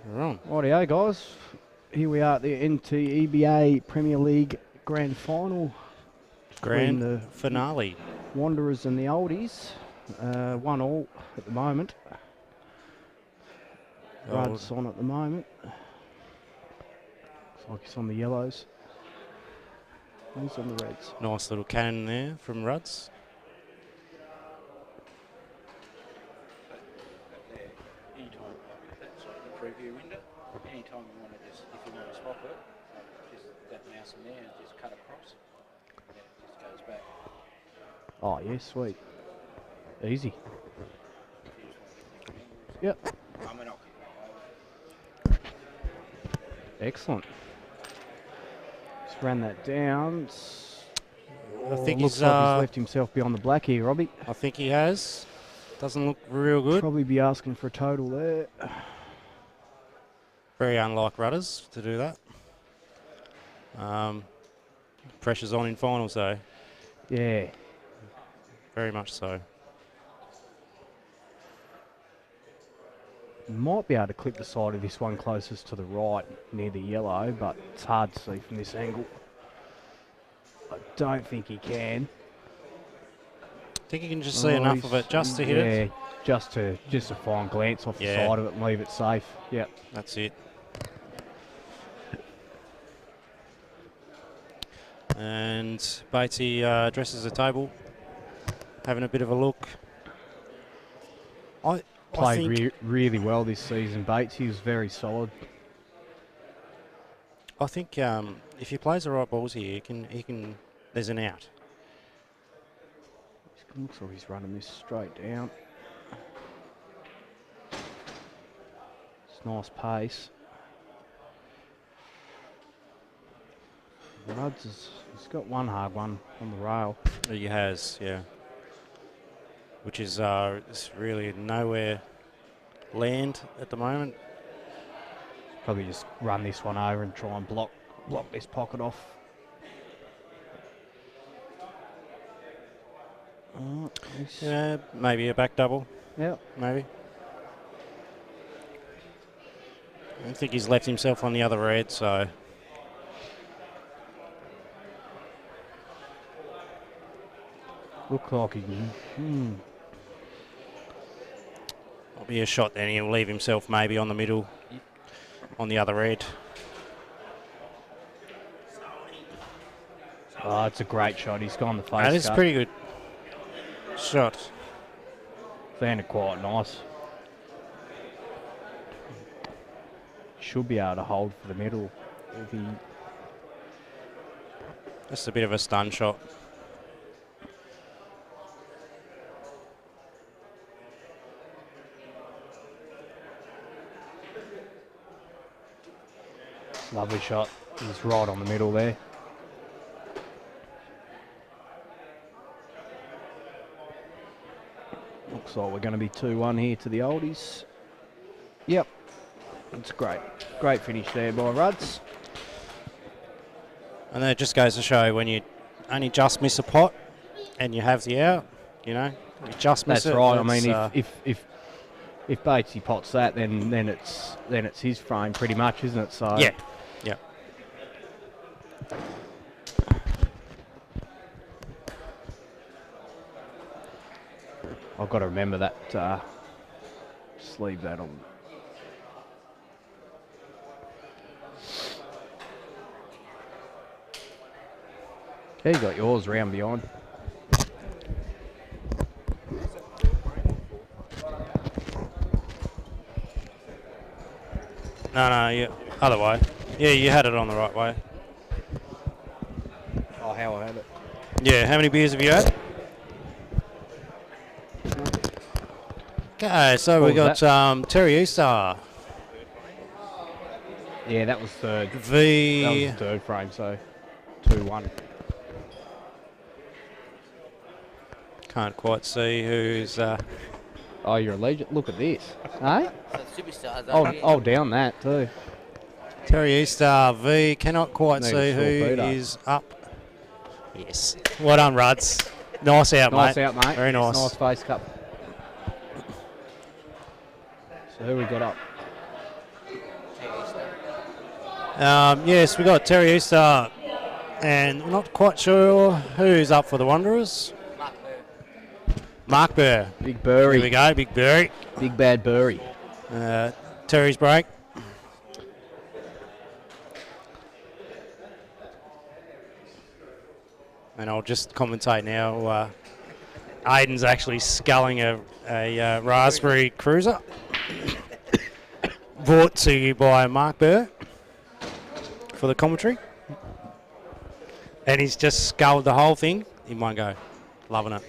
We're on. Rightio, guys. Here we are at the NTEBA Premier League Grand Final. Grand The finale. Wanderers and the Oldies. 1-1 at the moment. Rudd's on at the moment. Looks like he's on the yellows. He's on the reds. Nice little cannon there from Rudds. Preview window. Anytime you want to just, if you want to swap it, just that mouse in there and just cut across. And then it just goes back. Oh, yeah, sweet. Easy. Yep. I mean, I'll keep it. Excellent. Just ran that down. I think looks he's like he's left himself beyond the black here, Robbie. I think he has. Doesn't look real good. Probably be asking for a total there. Very unlike Rudders to do that. Pressure's on in finals though. Yeah. Very much so. Might be able to clip the side of this one closest to the right near the yellow, but it's hard to see from this angle. I don't think he can. I think you can just see enough of it just to hit it. Yeah, just a fine glance off the side of it and leave it safe. Yep. That's it. And Batesy dresses the table, having a bit of a look. I Played really well this season, Bates. He was very solid. I think if he plays the right balls here, he can. There's an out. Looks like he's running this straight down. It's nice pace. Rudds he's got one hard one on the rail. He has, yeah. Which is it's really nowhere land at the moment. Probably just run this one over and try and block this pocket off. Yeah, maybe a back double. Yeah, maybe. I don't think he's left himself on the other red, so. Look like he can. There'll be a shot then. He'll leave himself maybe on the middle, on the other red. Oh, it's a great shot. He's gone the face. That is pretty good shot. Found it quite nice. Should be able to hold for the middle if he. Just a bit of a stun shot. Lovely shot. He's right on the middle there. Looks like we're going to be 2-1 here to the Oldies. Yep. It's great. Great finish there by Rudds. And that just goes to show when you only just miss a pot and you have the out, you know, you just miss it. That's right. I mean, if Batesy pots that, then it's his frame pretty much, isn't it? So yeah. Yeah. I've got to remember that. Just leave that on. Yeah, you got yours round behind. No, yeah, other way. Yeah, you had it on the right way. Oh, how I had it. Yeah, how many beers have you had? Okay, so we got Terry Easter. Yeah, that was third. That was the third frame, so 2-1. Can't quite see who's. Oh, you're a legend. Look at this. Eh? So superstars. Oh, down that too. Terry Easter V. Cannot quite Need see a who sore Peter. is up. Yes. Well done, Rudds. Nice out, Nice mate. out, mate. Very nice. Nice face cup. So who we got up? Yes, we got Terry Easter, and I'm not quite sure who's up for the Wanderers. Mark Burr. Big Here we Burry. go, Big Burry. Big bad Burry. Terry's break. And I'll just commentate now. Aiden's actually sculling a raspberry cruiser. Brought to you by Mark Burr for the commentary. And he's just sculled the whole thing in one go. Loving it.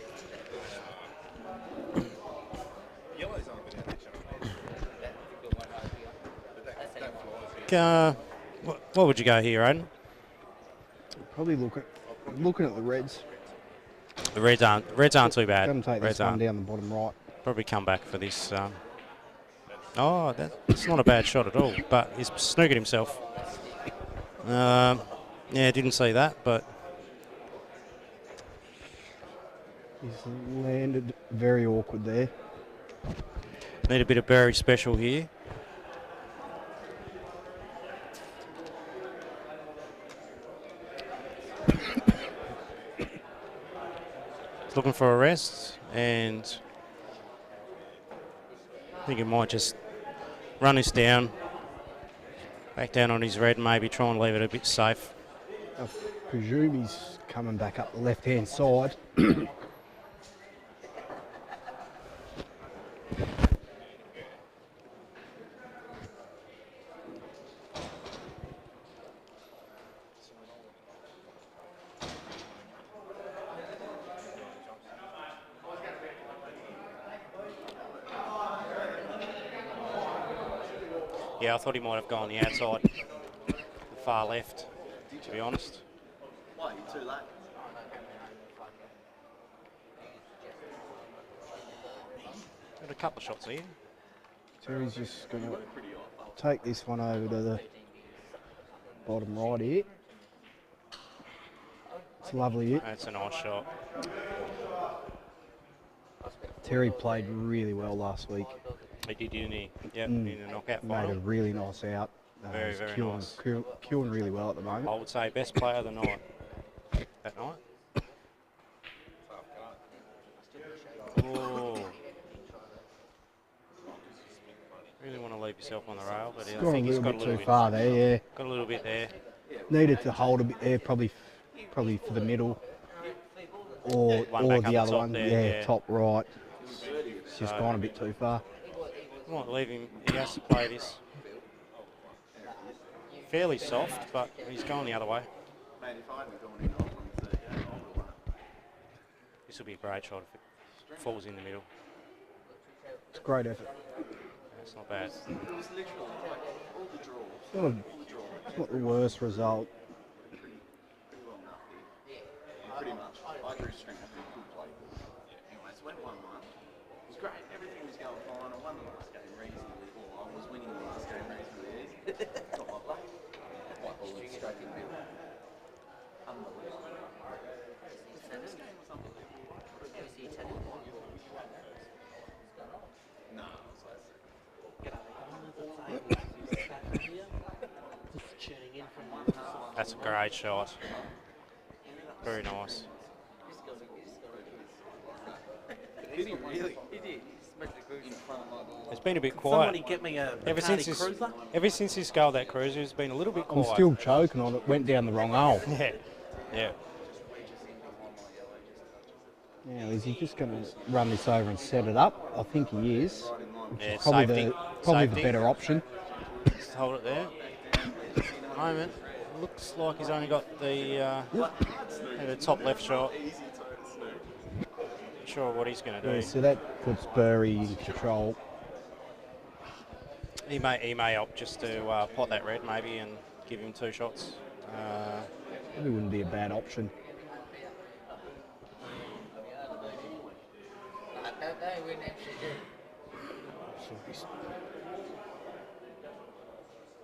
What would you go here, Aiden? Probably looking at the Reds. The Reds aren't too bad. Going to take Reds this one aren't. down the bottom right. Probably come back for this. That's not a bad shot at all, but he's snookered himself. Yeah, didn't see that, but He's landed very awkward there. need a bit of Berry special here. He's looking for a rest, and I think he might just run this down, back down on his red, maybe try and leave it a bit safe. I presume he's coming back up the left-hand side. Yeah, I thought he might have gone the outside, the far left, to be honest. Why, you're too late. Got a couple of shots here. Terry's just going to take this one over to the bottom right here. It's lovely hit. That's a nice shot. Terry played really well last week. He did, didn't he? Yep, in a knockout Made a final. really nice out. Very, He's very killing, nice. killing really well at the moment. I would say best player of the night. That night. Oh. Really want to leave yourself on the rail, but I Gone a think he's little got a bit little too bit. far there, yeah. Got a little bit there. Needed to hold a bit there, probably for the middle. Or One back up the the other top one, there, yeah, yeah. top right. It's just So- gone a bit too far. I might leave him. He has to play this fairly soft, but he's going the other way. Mate, if I hadn't gone in, I was on 38, I would have won it. This will be a great shot if it falls in the middle. It's a great effort. That's not bad. It was literally like all the draws. It's not the worst result. Pretty well enough here. Pretty much. I drew string up in good play. Anyways, went 1-1. It was great. Everything was going fine. I won the last game reasonably. Well, I was winning the last game reasonably easy. Got my play. White ball went straight in the middle. Unbelievable. This game was unbelievable. No, it was like That's a great shot. Very nice. Did he really? He did. He smashed the cruiser. In front of my goal. It's been a bit Somebody quiet. get me a Ever since he sculled that cruiser, it's been a little bit I'm quiet. still choking on it. Went down the wrong hole. Yeah, yeah. Now, is he just going to run this over and set it up? I think he is. Yeah, Probably safety. the Safety. better option. Just hold it there. At the moment, looks like he's only got the top left shot. Not sure what he's going to Yeah, do. so that puts Burry in control. He may opt just to pot that red maybe and give him 2 shots. Probably wouldn't be a bad option.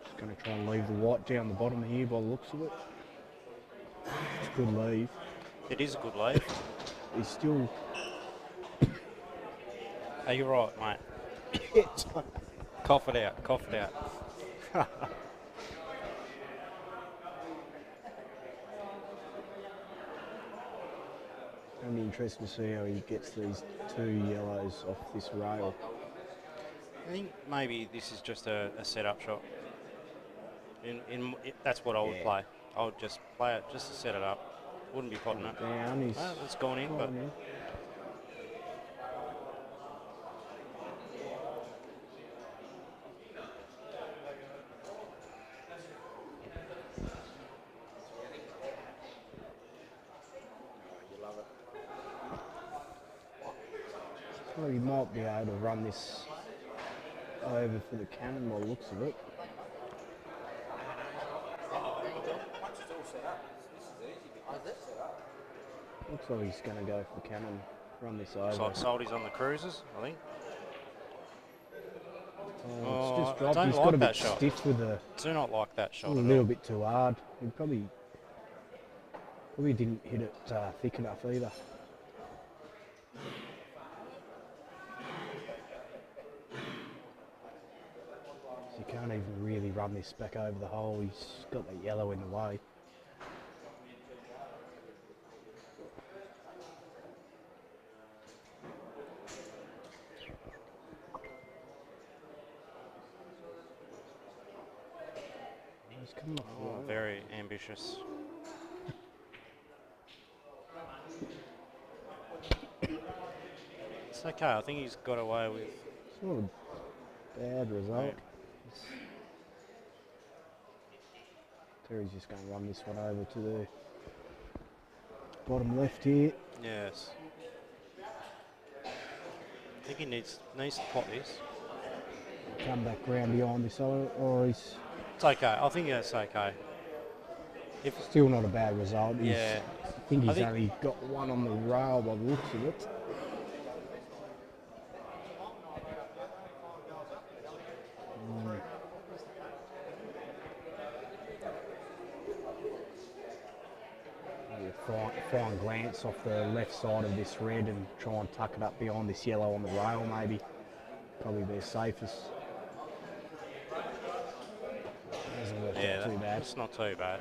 Just going to try and leave the white down the bottom here by the looks of it. It's a good leave. It is a good lead. He's still... Are you right, mate? Cough it out. It'll be interesting to see how he gets these 2 yellows off this rail. I think maybe this is just a setup shot. That's what I would play. I would just play it just to set it up. Wouldn't be potting it. Down, he's It's gone in, but in. Well, he might be able to run this over for the cannon by the looks of it. Looks like he's going to go for the cannon, run this over. it's like Oldies on the cruisers, I think. It's just I dropped. don't He's like got a that bit shot. stiff with the Do not like that a shot. little bit too hard. He probably didn't hit it thick enough either. So you can't even really run this back over the hole. He's got that yellow in the way. He's coming off the road. Very ambitious. It's okay. I think he's got away with. It's not a bad result. Right. Terry's just going to run this one over to the bottom left here. Yes. I think he needs to pot this. Come back round behind this other, or he's It's okay. I think that's okay. still not a bad result. Yeah. I think he's only got one on the rail by the looks of it. Fine glance off the left side of this red and try and tuck it up behind this yellow on the rail maybe. Probably their safest. Hasn't worked out too bad. It's not too bad.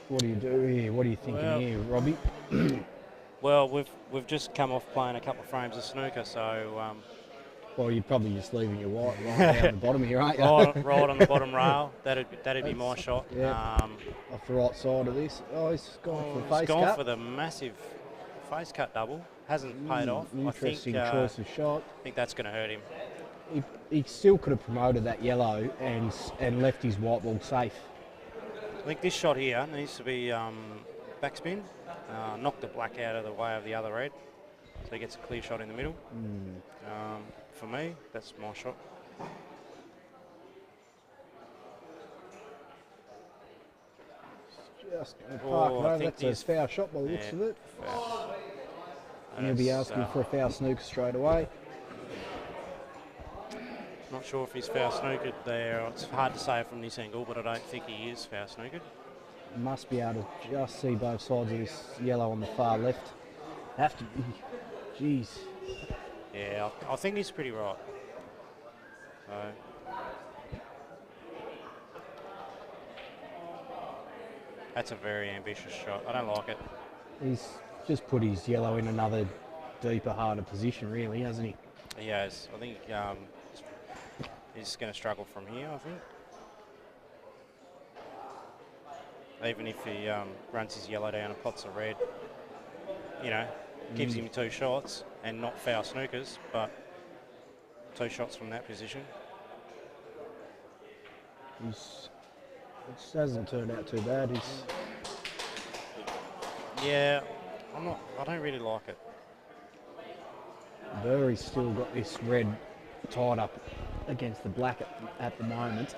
What do you do here? What are you thinking here, Robbie? Well, we've just come off playing a couple of frames of snooker, so Well, you're probably just leaving your white right down the bottom here, aren't you? right on the bottom rail. That'd be my shot. Yeah. Off the right side of this. Oh, he's gone for the face He's gone cut. for the massive face cut double. Hasn't paid off. Interesting I think, choice of shot. I think that's going to hurt him. He still could have promoted that yellow and left his white ball safe. I think this shot here needs to be backspin. Knock the black out of the way of the other red, so he gets a clear shot in the middle. For me, that's my shot. Just going to park it I over. think That's a foul shot by the looks of it. Foul. And he'll be asking for a foul snooker straight away. Not sure if he's foul snookered there. It's hard to say from this angle, but I don't think he is foul snookered. Must be able to just see both sides of this yellow on the far left. Have to be. Jeez. Yeah, I think he's pretty right. So. That's a very ambitious shot. I don't like it. He's just put his yellow in another deeper, harder position, really, hasn't he? He has. I think he's going to struggle from here, I think. Even if he runs his yellow down and pots a red, gives him 2 shots and not foul snookers, but 2 shots from that position. It hasn't turned out too bad. Yeah, I don't really like it. Burry's still got this red tied up against the black at the moment.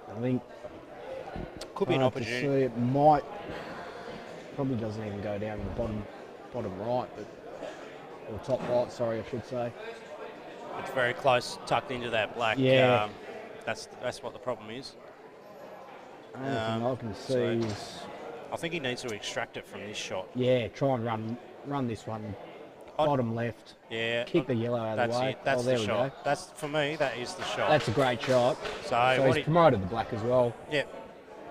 I think Could be an opportunity. See, it might probably doesn't even go down to the bottom right, or top right. Sorry, I should say. It's very close, tucked into that black. Yeah. That's what the problem is. The only thing I can see is, I think he needs to extract it from this shot. yeah, try and run this one bottom left. Yeah. Kick the yellow out of That's the way. it. That's there the we shot. go. That's for me. That is the shot. That's a great shot. so So what he's promoted the black as well. yeah.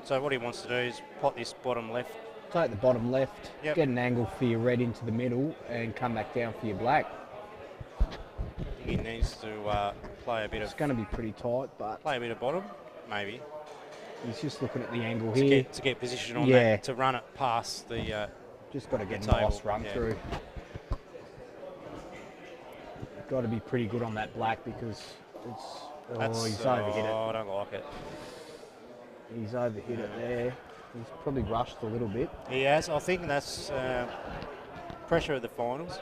So what he wants to do is pot this bottom left. Take the bottom left, Yep. get an angle for your red into the middle, and come back down for your black. I think he needs to play a bit It's of going to be pretty tight, but bottom, maybe he's just looking at the angle to here. get position on Yeah. that to run it past the. Just got to get a the table, nice run yeah. through. Got to be pretty good on that black because it's. That's, He's overhit it. I don't like it. He's overhit it there. He's probably rushed a little bit. He has. I think that's pressure of the finals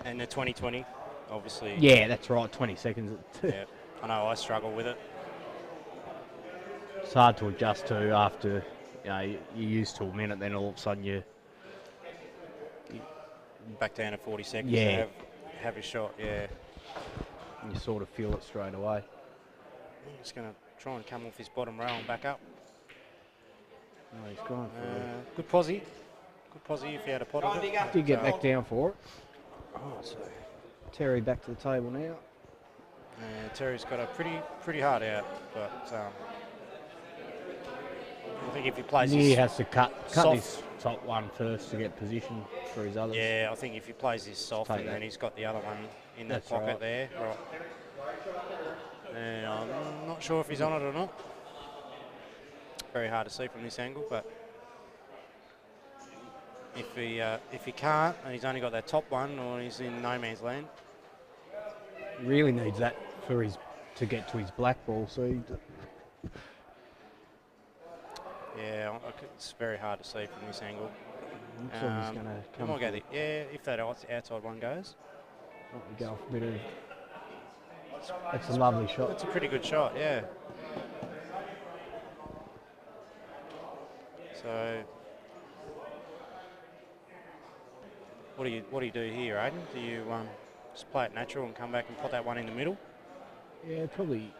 and the 2020, obviously. Yeah, that's right. 20 seconds. Yeah. I know I struggle with it. It's hard to adjust to after you're used to a minute, then all of a sudden you Back down to 40 seconds. Yeah. To have his shot. Yeah. sort of feel it straight away. I'm just going to try and come off his bottom rail and back up. No, he's gone for it. Good posse. Good posse if he had a pot of it. Did get back down for it. Oh, so Terry back to the table now. Terry's got a pretty hard out, but I think if he plays He his has to cut soft- this top one first to get position for his others. yeah, I think if he plays his soft Take and that. then he's got the other one in That's that pocket right. there. Right. And I'm not sure if he's on it or not. Very hard to see from this angle, but if he can't and he's only got that top one or he's in no man's land. Really needs that for his to get to his black ball. So Yeah, it's very hard to see from this angle. looks like he's going to He come. might go if that outside one goes. Go for a bit of. That's a lovely shot. That's a pretty good shot, yeah. So, what do you do here, Aiden? Do you just play it natural and come back and put that one in the middle? Yeah, probably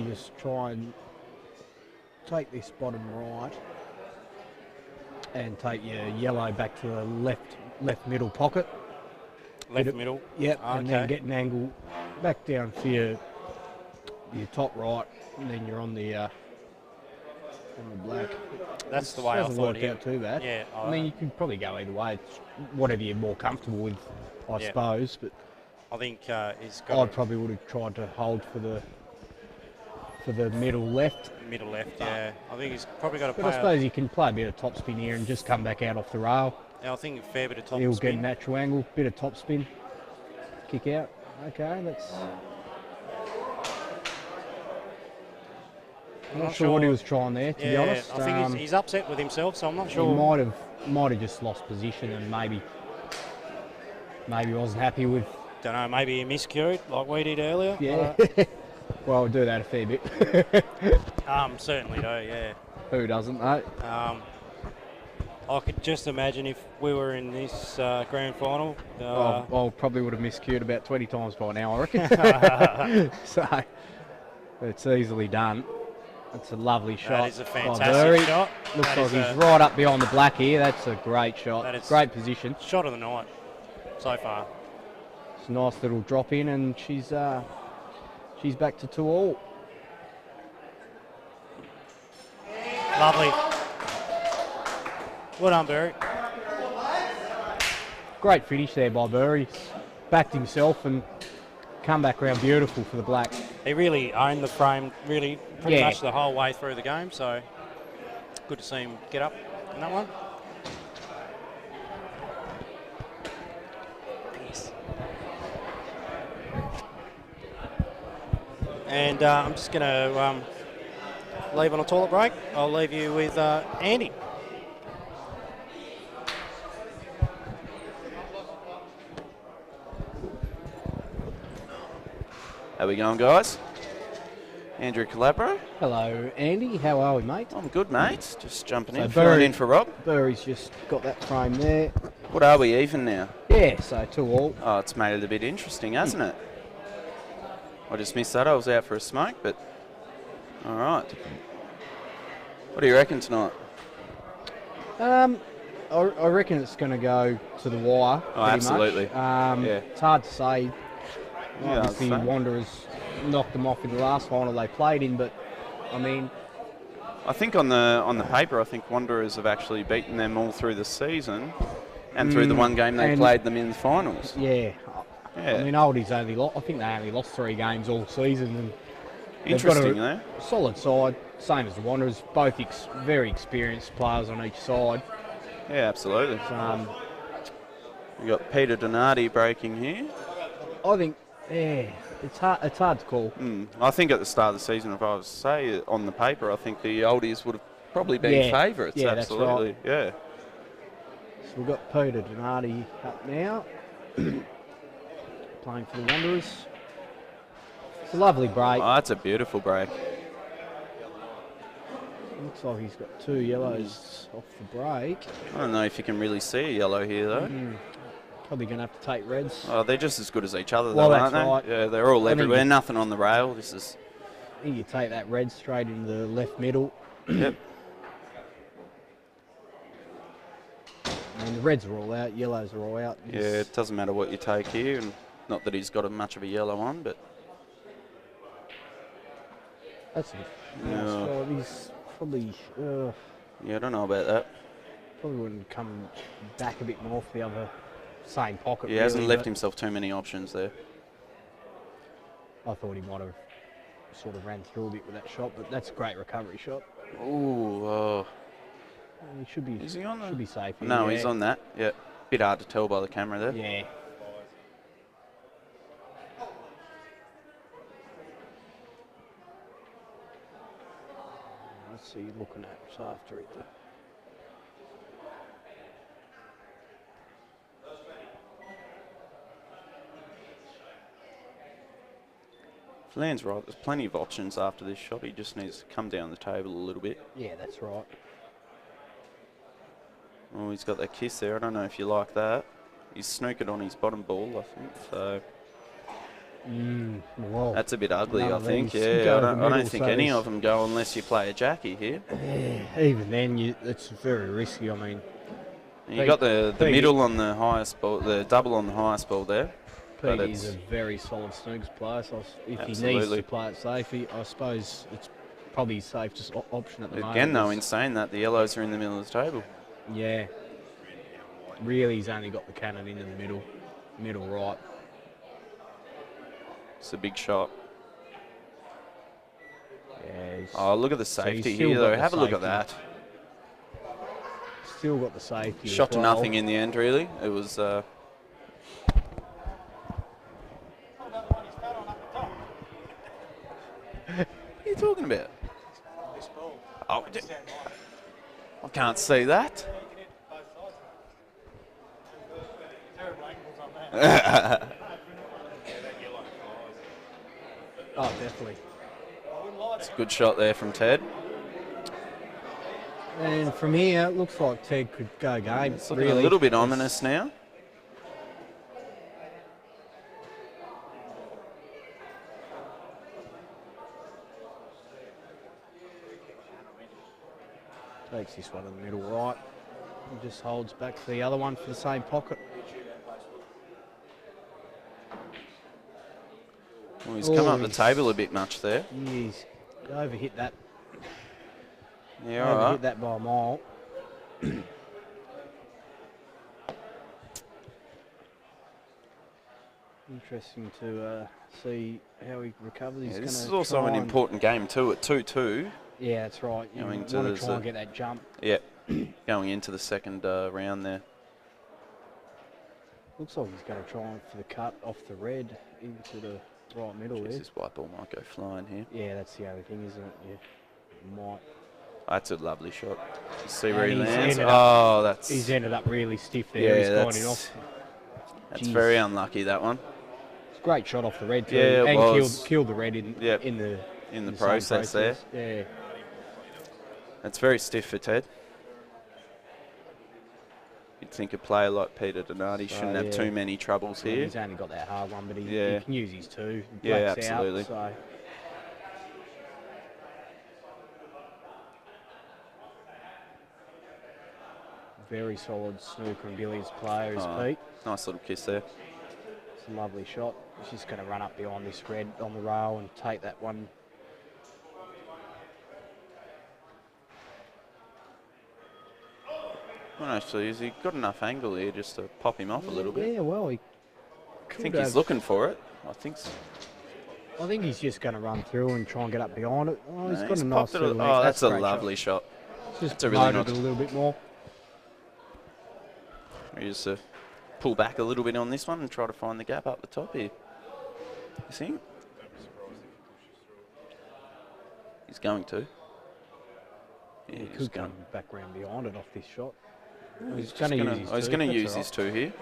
just try and take this bottom right and take your yellow back to the left middle pocket. Left middle. Yep, and then Okay. get an angle back down for your top right, and then you're on the black. That's the way I Doesn't thought work he. out too bad. Yeah, I mean, you can probably go either way. It's whatever you're more comfortable with, I Yeah. suppose. But I think he's I got probably would have tried to hold for the middle left. middle left. Yeah, I think he's probably got to But I play. suppose you can play a bit of top spin here and just come back out off the rail. I think a fair bit of top He'll get a spin. natural angle, bit of top spin, kick out. Okay, that's. I'm not sure what he was trying there, to be honest. I think he's upset with himself, so I'm not He sure. might have just lost position and maybe wasn't happy with. Don't know. Maybe he miscued like we did earlier. Yeah. Well, we do that a fair bit. Certainly do. Yeah. Who doesn't, though? I could just imagine if we were in this grand final. I probably would have miscued about 20 times by now, I reckon. So it's easily done. It's a lovely shot. That is a by fantastic Burry. shot. Looks That like is he's a right up behind the black here. That's a great shot. That is- Great position. shot of the night so far. It's a nice little drop in, and she's back to 2-all. Lovely. Well done, Barry. Great finish there by Burry. Backed himself and come back around beautiful for the black. He really owned the frame, pretty Yeah. much the whole way through the game. So good to see him get up in that one. And I'm just going to leave on a toilet break. I'll leave you with Andy. How we going, guys? Andrew Calabro. Hello, Andy. How are we, mate? I'm good, mate. Just jumping So in, filling Burry- in for Rob. Burry's just got that frame there. What are we, even now? Yeah, so 2-all. Oh, it's made it a bit interesting, hasn't it? I just missed that. I was out for a smoke, but all right. What do you reckon tonight? I I reckon it's going to go to the wire. Oh, pretty absolutely. Much. Yeah. It's hard to say. Yeah, Obviously, I'd say. Wanderers knocked them off in the last final they played in, but I mean, I think on the paper, I think Wanderers have actually beaten them all through the season, and through the one game they and- played them in the finals. yeah. Yeah. I mean, Oldies only I think they only lost 3 games all season, and they've Interesting, got though. a solid side, same as the Wanderers. Both very experienced players on each side. Yeah, absolutely. So, We've got Peter Donati breaking here. I think, yeah, it's hard to call. I think at the start of the season, if I was to say on the paper, I think the Oldies would have probably been Yeah. favourites. Yeah, that's absolutely. Yeah. So we've got Peter Donati up now, playing for the Wanderers. It's a lovely break. Oh, that's a beautiful break. Looks like he's got 2 yellows off the break. I don't know if you can really see a yellow here, though. Probably going to have to take reds. Oh, they're just as good as each other, Well, though, that's aren't they? right. Yeah, they're all I think everywhere. you- Nothing on the rail. This is. I think you take that red straight into the left middle. Yep. And the reds are all out, yellows are all out. Yeah, it doesn't matter what you take here, and not that he's got much of a yellow on, but That's a Yeah. nice shot. He's probably yeah, I don't know about that. probably wouldn't come back a bit more for the other same pocket. He hasn't really, left but himself too many options there. I thought he might have sort of ran through a bit with that shot, but that's a great recovery shot. Ooh, oh. He should be. Is he on Should be safe. Here, No, yeah. he's on that. Yeah, bit hard to tell by the camera there. Yeah. Let's see, looking at it's after it. Flan's right. There's plenty of options after this shot. He just needs to come down the table a little bit. Yeah, that's right. Oh, he's got that kiss there. I don't know if you like that. He's snookered on his bottom ball, I think. So Well, that's a bit ugly, none I of think. these Yeah, go I to don't, the I don't middle, think so any there's- of them go unless you play a Jackie here. even then, it's very risky. I mean, And you got the Pete- middle on the highest ball, the double on the highest ball there. But Pete is it's- a very solid snooks player. So if he needs Absolutely. to play it safe, I suppose it's probably his safest option at the moment. Again, though, is- in saying that, the yellows are in the middle of the table. Yeah. Really, he's only got the cannon into the middle right. It's a big shot. Yeah, he's Oh, look at the So he's safety still here, got though. the Have a look at safety. that. still got the safety. as Shot to well. nothing in the end, really. It was. What are you talking about? Oh, I can't see that. Oh, definitely. It's a good shot there from Ted. And from here, it looks like Ted could go game. It's looking really. a little bit ominous now. Takes this one in the middle right. And just holds back for the other one for the same pocket. Well, he's come up the he's- table a bit much there. He's overhit that. Yeah, all Overhit right. that by a mile. Interesting to see how he recovers. He's Yeah, this gonna is also try an and- important game too at 2-2. Yeah, that's right. You Going want to to the try se- and get that jump. Yeah, going into the second round there. Looks like he's going to try for the cut off the red into the right middle Jeez, there. this white ball might go flying here. Yeah, that's the only thing, isn't it? Yeah, might. That's a lovely shot. See where he And he's lands. ended Oh, that's He's ended up really stiff there. He's yeah, gone in off. that's Jeez. very unlucky, that one. It's a great shot off the red too, Yeah, it and was. killed the red Yep. in the In the same process there. Yeah, That's very stiff for Ted. You'd think a player like Peter Donati shouldn't have yeah. too many troubles here. he's only got that hard one, but he Yeah. can use his two. Yeah, Blacks absolutely. Out, so. very solid snooker and billiards player is Oh. Pete. Nice little kiss there. It's a lovely shot. He's just going to run up behind this red on the rail and take that one. Well, actually, has he got enough angle here just to pop him off a little bit? Yeah, well, he I think he's looking for it. I think so. I think he's just going to run through and try and get up behind it. Oh, he's No, got a nice popped it. little Oh, leg. that's a great lovely shot. Just It's a really promoted nice. it a little bit more. We just pull back a little bit on this one and try to find the gap up the top here. You think? He's going to. Yeah, He he's could going. come back round behind it off this shot. He's gonna going use his to. He's two, going to that's use all his two here.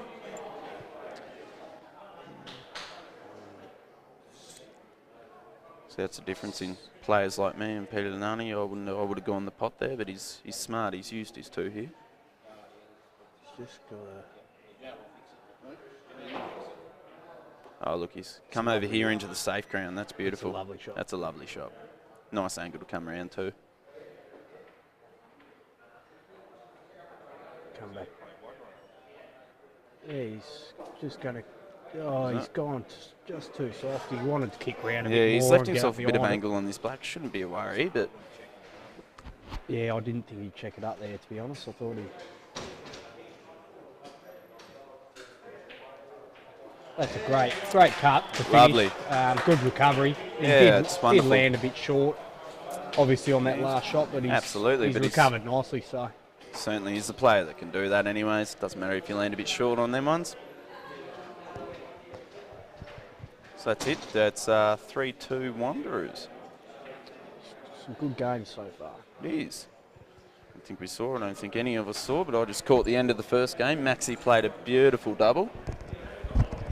So that's the difference in players like me and Peter Nani. I would have gone the pot there, but he's smart. He's used his two here. He's just got Oh, look, he's come over here into the safe ground. That's beautiful. lovely shot. That's a lovely shot. Nice angle to come around too. come back. Yeah, he's just going to. Oh, he's gone just too soft. He wanted to kick round a Yeah, bit he's more left and get himself up a bit of behind it. angle on this black. Shouldn't be a worry, but Yeah, I didn't think he'd check it up there, to be honest. I thought he... That's a great cut to finish. Lovely. Good recovery. He Yeah, it's did wonderful. land a bit short, obviously, on that last shot, but Absolutely, he's but he's- recovered nicely, so... certainly he's a player that can do that anyways. Doesn't matter if you land a bit short on them ones. So that's it. That's 3-2 Wanderers. Some good games so far. It is. I don't think we saw. I don't think any of us saw, but I just caught the end of the first game. Maxi played a beautiful double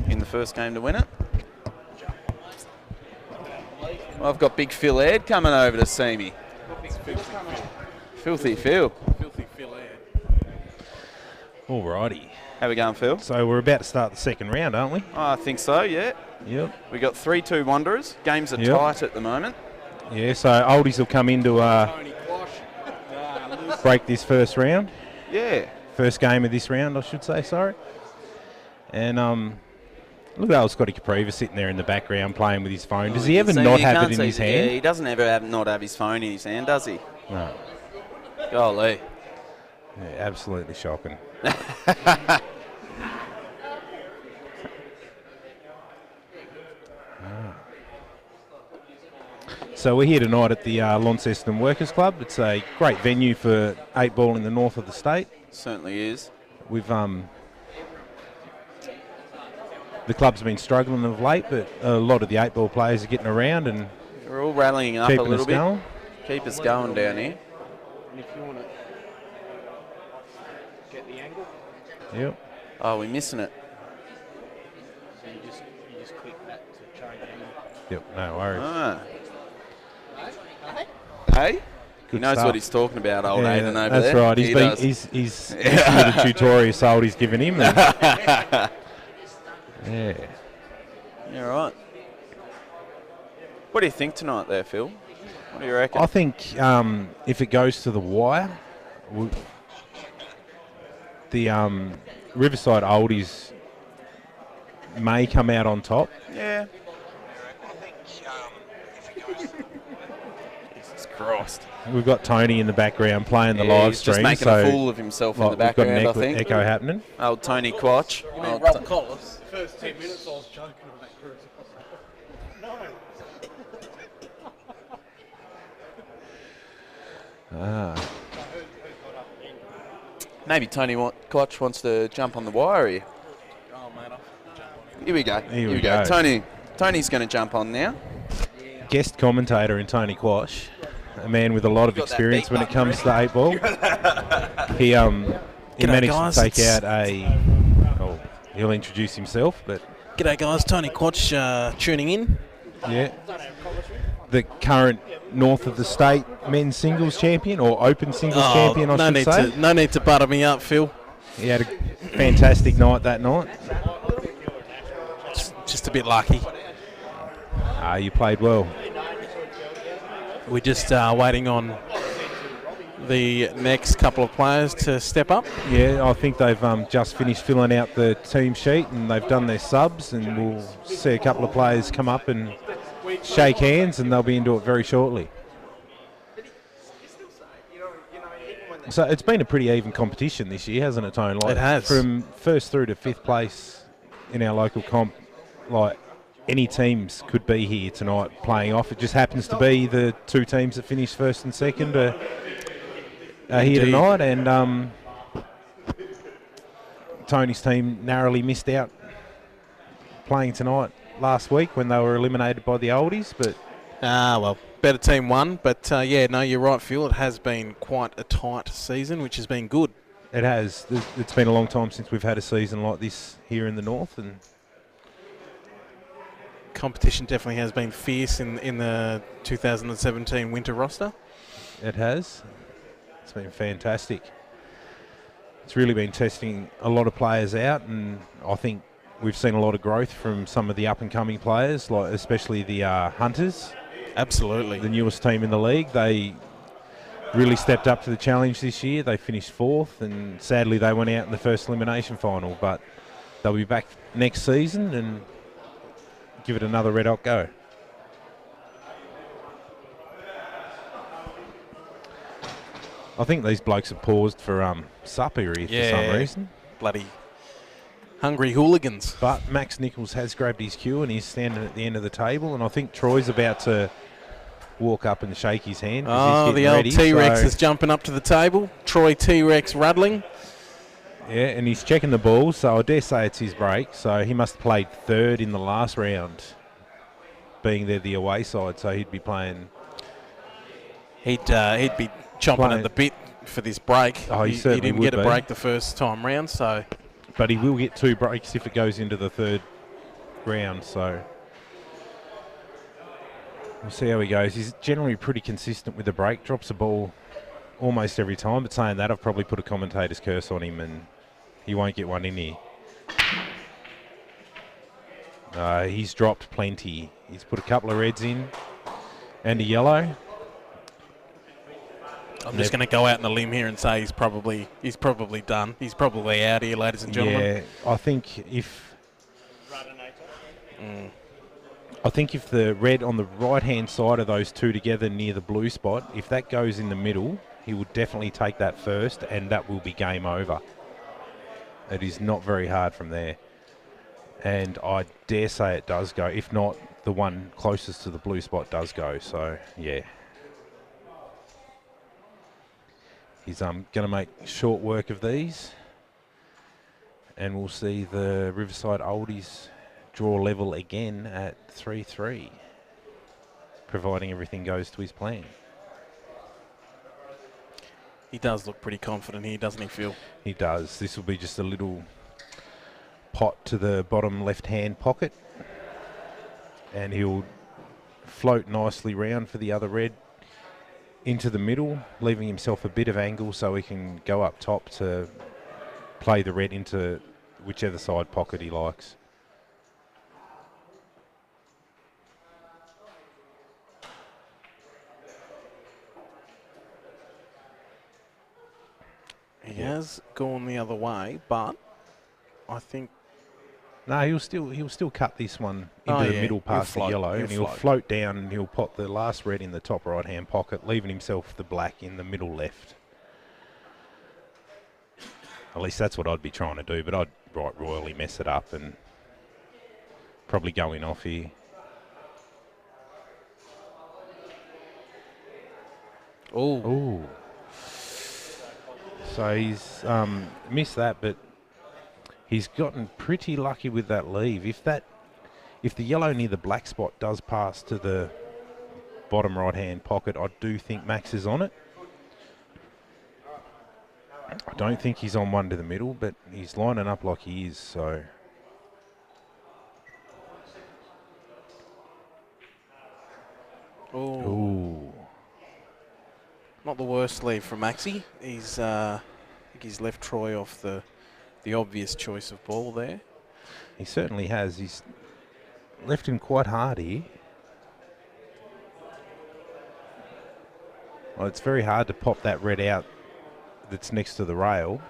in the first game to win it. Well, I've got Big Phil Ed coming over to see me. Filthy Phil. Alrighty. How we going, Phil? So we're about to start the second round, aren't we? Oh, I think so, yeah. Yep. We got 3-2 Wanderers. Games are Yep. tight at the moment. Yeah, so Oldies will come in to break this first round. Yeah. First game of this round, I should say, sorry. And look at old Scotty Capriva sitting there in the background playing with his phone. Does he ever not have it in his Yeah, hand? he doesn't ever not have his phone in his hand, does he? No. Golly. Yeah, absolutely shocking. So we're here tonight at the Launceston Workers Club. It's a great venue for 8-ball in the north of the state. Certainly is. We've the club's been struggling of late, but a lot of the 8-ball players are getting around and We're all rallying up a keeping little us bit. going. Keep us going down here. And if you want to get the angle, Yep. Oh, we're missing it. so you just click that to change the angle. Yep. No worries. Ah. Hey? He Good knows stuff. what he's talking about, old Yeah, Aidan over that's there. right. He does. He's listened to the tutorial Oldies given him. And yeah. You're right. What do you think tonight there, Phil? What do you reckon? I think if it goes to the wire, the Riverside Oldies may come out on top. Yeah. Jesus Christ. We've got Tony in the background playing the Yeah, live he's stream. just making so a fool of himself in the we've got an background, I think. echo happening. Old Tony Quatch. Old Collis. The first 10 minutes I was joking on that cruise. Maybe Tony Quatch wants to jump on the wire here. Here we go. Here we go. Tony's going to jump on now. Guest commentator in Tony Quash, a man with a lot of Got that experience beat when it button comes to 8-ball. He managed guys, to take it's- out he'll introduce himself, but G'day guys, Tony Quatch tuning in. yeah. The current north of the state men's singles champion, or open singles champion, I no should need say. to no need to butter me up, Phil. He had a fantastic night that night. Just a bit lucky. You played well. We're just waiting on the next couple of players to step up. Yeah, I think they've just finished filling out the team sheet and they've done their subs, and we'll see a couple of players come up and shake hands, and they'll be into it very shortly. So it's been a pretty even competition this year, hasn't it, Tone? Like, It has. From first through to fifth place in our local comp, like, any teams could be here tonight playing off. It just happens to be the two teams that finished first and second are here tonight, and Tony's team narrowly missed out playing tonight last week when they were eliminated by the Oldies, but... Well, better team won, but yeah, no, you're right, Phil. It has been quite a tight season, which has been good. It has. It's been a long time since we've had a season like this here in the north, and Competition definitely has been fierce in the 2017 winter roster. it has. It's been fantastic. It's really been testing a lot of players out, and I think we've seen a lot of growth from some of the up-and-coming players, like especially the Hunters. Absolutely. The newest team in the league. They really stepped up to the challenge this year. They finished fourth, and sadly they went out in the first elimination final, but they'll be back next season and give it another red hot go. I think these blokes have paused for supper here for some reason. Bloody hungry hooligans. But Max Nichols has grabbed his cue and he's standing at the end of the table, and I think Troy's about to walk up and shake his hand. Oh, the old T-Rex is jumping up to the table. Troy T-Rex Ruddling. Yeah, and he's checking the ball, so I dare say it's his break. So he must have played third in the last round, being there the away side, so he'd be playing... He'd be chomping at the bit for this break. Oh, he certainly didn't would get a break the first time round, so... But he will get 2 breaks if it goes into the third round, so... We'll see how he goes. He's generally pretty consistent with the break. Drops the ball almost every time, but saying that, I've probably put a commentator's curse on him and he won't get one in here. He's dropped plenty. He's put a couple of reds in and a yellow. I'm just going to go out on a limb here and say he's probably done. He's probably out here, ladies and gentlemen. Yeah, I think if the red on the right-hand side of those two together near the blue spot, if that goes in the middle, he will definitely take that first, and that will be game over. It is not very hard from there. And I dare say it does go. If not, the one closest to the blue spot does go. So, yeah. He's going to make short work of these. And we'll see the Riverside Oldies draw level again at 3-3, providing everything goes to his plan. He does look pretty confident here, doesn't he, Phil? He does. This will be just a little pot to the bottom left-hand pocket, and he'll float nicely round for the other red into the middle, leaving himself a bit of angle so he can go up top to play the red into whichever side pocket he likes. He has gone the other way, but I think... No, he'll still cut this one into the middle past the yellow, and he'll float down and he'll pop the last red in the top right-hand pocket, leaving himself the black in the middle left. At least that's what I'd be trying to do, but I'd royally mess it up and probably going off here. Oh. So he's missed that, but he's gotten pretty lucky with that leave. If the yellow near the black spot does pass to the bottom right-hand pocket, I do think Max is on it. I don't think he's on one to the middle, but he's lining up like he is, so... Ooh. Not the worst leave from Maxi. I think he's left Troy off the obvious choice of ball there. He certainly has. He's left him quite hard here. Well, it's very hard to pop that red out that's next to the rail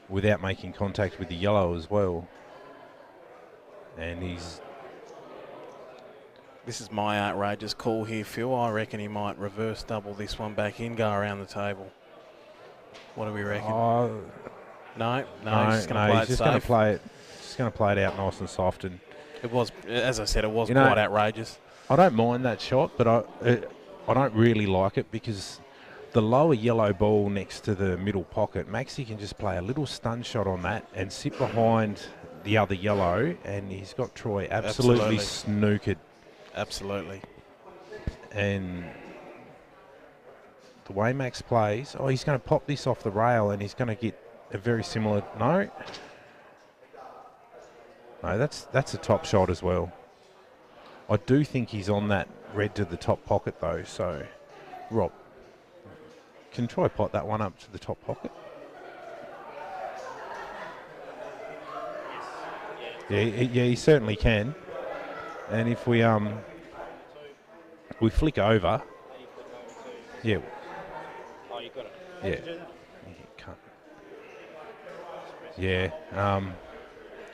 without making contact with the yellow as well. And This is my outrageous call here, Phil. I reckon he might reverse double this one back in, go around the table. What do we reckon? Oh, No, no, he's just going to play it just going to safe. play it. Just going to play it out nice and soft. And It was, as I said, it was You know- quite outrageous. I don't mind that shot, but I don't really like it because the lower yellow ball next to the middle pocket, Maxi can just play a little stun shot on that and sit behind the other yellow, and he's got Troy absolutely snookered. Absolutely. And the way Max plays, he's going to pop this off the rail and he's going to get a very similar, no, that's a top shot as well. I do think he's on that red to the top pocket though, so Rob, can Troy pot that one up to the top pocket? Yeah, he certainly can. And if we flick over, yeah, Oh, you got it. yeah, yeah.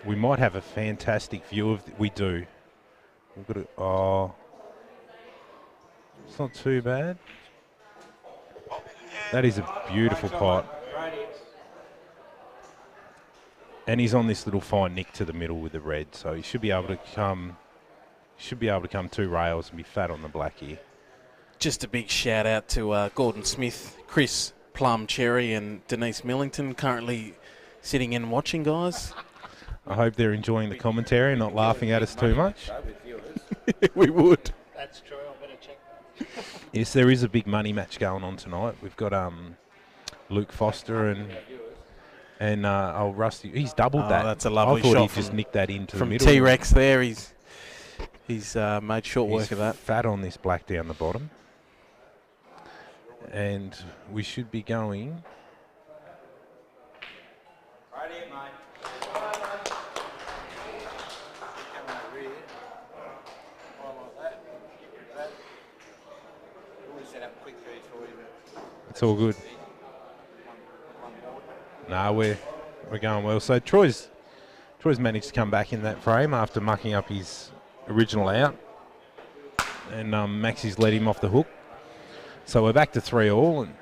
We might have a fantastic view of. We do. We've got to. It's not too bad. That is a beautiful pot. And he's on this little fine nick to the middle with the red, so he should be able to come. Should be able to come 2 rails and be fat on the black here. Just a big shout out to Gordon Smith, Chris Plum Cherry, and Denise Millington, currently sitting in watching, guys. I hope they're enjoying the commentary and not laughing at us too much. We would. That's true. I better check that. Yes, there is a big money match going on tonight. We've got Luke Foster and Rusty. He's doubled that. That's a lovely I thought shot he just nicked that into the from middle. T-Rex there. He's made short He's work of that. fat on this black down the bottom. And we should be going. Right here, mate. Come over here. Like that. Always set up a quick feed for you, but It's all good. No, we're going well. So Troy's managed to come back in that frame after mucking up his original out. And Maxi's let him off the hook. So we're back to 3-all. And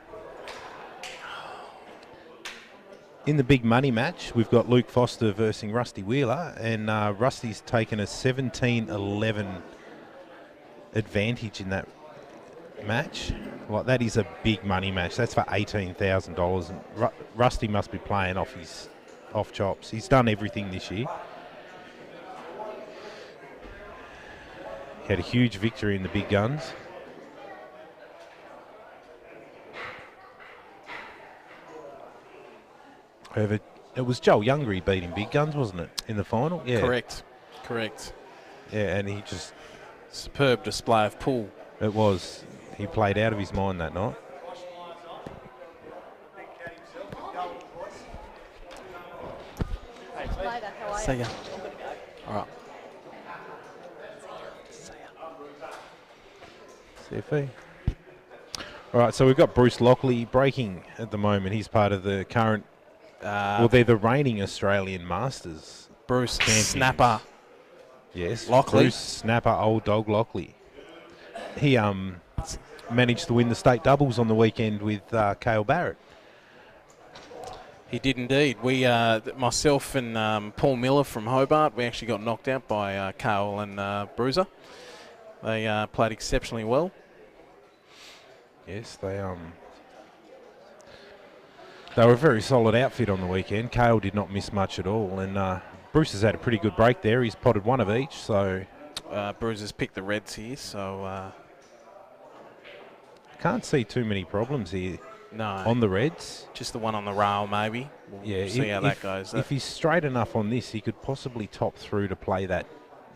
in the big money match, we've got Luke Foster versus Rusty Wheeler. And Rusty's taken a 17-11 advantage in that match. Like, that is a big money match. That's for $18,000. And Rusty must be playing off his chops. He's done everything this year. He had a huge victory in the big guns. However, it was Joel Younger he beat in big guns, wasn't it, in the final? Yeah. Correct. Yeah, and he just... Superb display of pull. It was. He played out of his mind that night. See ya. All right. CFE. All right, so we've got Bruce Lockley breaking at the moment. He's part of the current... well, they're the reigning Australian Masters. Bruce champions. Snapper. Yes, Lockley. Bruce Snapper, old dog Lockley. He managed to win the state doubles on the weekend with Cale Barrett. He did indeed. We, myself and Paul Miller from Hobart, we actually got knocked out by Cale and Bruiser. They played exceptionally well. Yes, they were a very solid outfit on the weekend. Cale did not miss much at all, and Bruce has had a pretty good break there. He's potted one of each, so... Bruiser's picked the reds here, so... Can't see too many problems here No. on the reds. Just the one on the rail, maybe. We'll see how that goes. If he's straight enough on this, he could possibly top through to play that